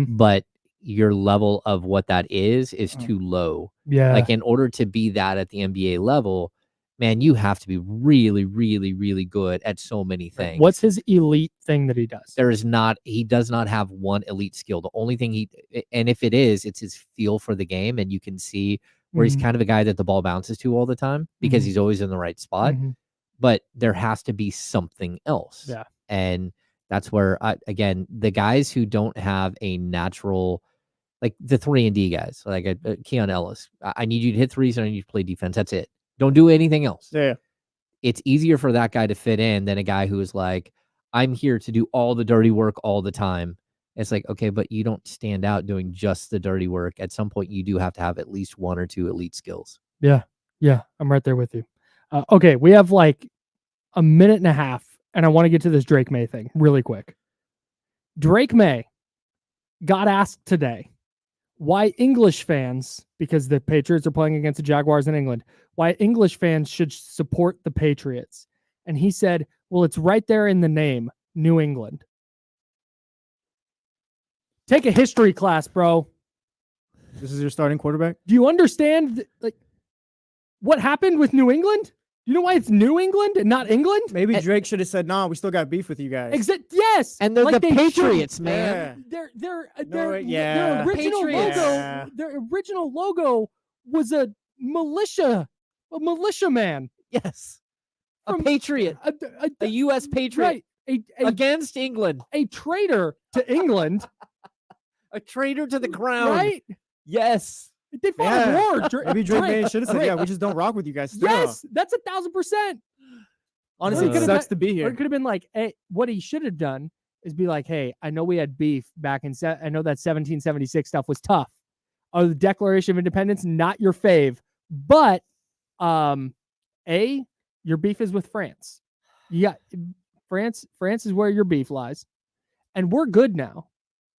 but your level of what that is too low. Yeah. Like in order to be that at the NBA level, man, you have to be really, really, really good at so many things. What's his elite thing that he does? He does not have one elite skill. The only thing and if it is, it's his feel for the game. And you can see where he's kind of a guy that the ball bounces to all the time because he's always in the right spot. But there has to be something else. Yeah. And that's where, again, the guys who don't have a natural, like the 3-and-D guys, like Keon Ellis, I need you to hit threes and I need you to play defense. That's it. Don't do anything else. Yeah. It's easier for that guy to fit in than a guy who is like, I'm here to do all the dirty work all the time. It's like, okay, but you don't stand out doing just the dirty work. At some point, you do have to have at least one or two elite skills. Yeah. Yeah. I'm right there with you. Okay. We have like a minute and a half, and I want to get to this Drake May thing really quick. Drake May got asked today why English fans, because the Patriots are playing against the Jaguars in England, why English fans should support the Patriots. And he said, well, it's right there in the name, New England. Take a history class, bro. This is your starting quarterback? Do you understand what happened with New England? You know why it's New England and not England? Maybe Drake should have said, "No, we still got beef with you guys." Yes, and they're the Patriots, man. Their original logo. Their original logo was a militia man. Yes, a patriot, a U.S. patriot, right? Against England, a traitor to England, a traitor to the crown, right? Yes. They fought a war. Maybe Drake May should have said, "Yeah, we just don't rock with you guys." Still. Yes, that's 1,000%. Honestly, it sucks to be here. Or it could have been like, hey, what he should have done is be like, "Hey, I know we had beef back in. I know that 1776 stuff was tough. Oh, the Declaration of Independence, not your fave, but your beef is with France. Yeah, France is where your beef lies, and we're good now."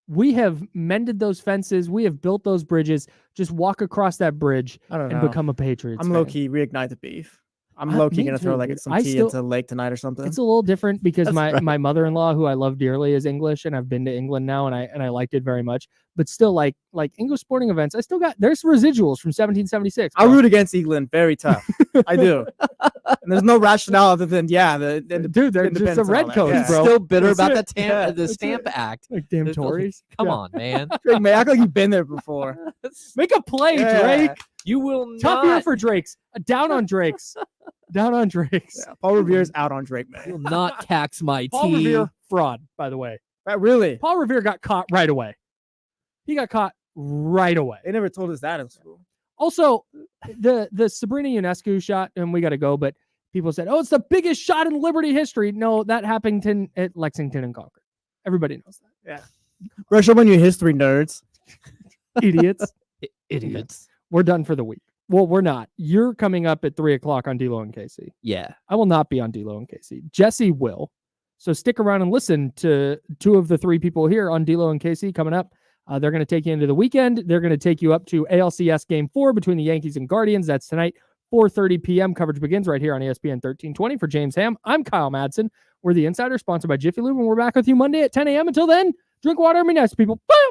We have mended those fences. We have built those bridges. Just walk across that bridge and become a Patriots fan. I'm low-key reignite the beef. I'm low-key going to throw like some tea into the lake tonight or something. It's a little different because my mother-in-law, who I love dearly, is English, and I've been to England now, and I liked it very much. But still, like English sporting events, I still got, there's residuals from 1776. I root against England. Very tough. I do. And there's no rationale other than, they're just the red coats, bro. Still bitter about the Stamp Act. Like damn Tories. Come on, man. Drake May, act like you've been there before. Make a play, Drake. You will not. Tough year for Drakes. Down on Drakes. Down on Drakes. Yeah, Paul Revere's out on Drake May. Will not tax my Paul tea. Revere, fraud, by the way. Really? Paul Revere got caught right away. He got caught right away. They never told us that in school. Also, the Sabrina Ionescu shot, and we got to go, but people said, oh, it's the biggest shot in Liberty history. No, that happened at Lexington and Concord. Everybody knows that. Yeah. Brush up on your history, nerds. Idiots. Idiots. We're done for the week. Well, we're not. You're coming up at 3:00 on D-Lo and Casey. Yeah. I will not be on D-Lo and Casey. Jesse will. So stick around and listen to two of the three people here on D-Lo and Casey coming up. They're going to take you into the weekend. They're going to take you up to ALCS Game 4 between the Yankees and Guardians. That's tonight, 4:30 p.m. Coverage begins right here on ESPN 1320. For James Ham, I'm Kyle Madsen. We're the Insider, sponsored by Jiffy Lube, and we're back with you Monday at 10 a.m. Until then, drink water and be nice to people. Bye!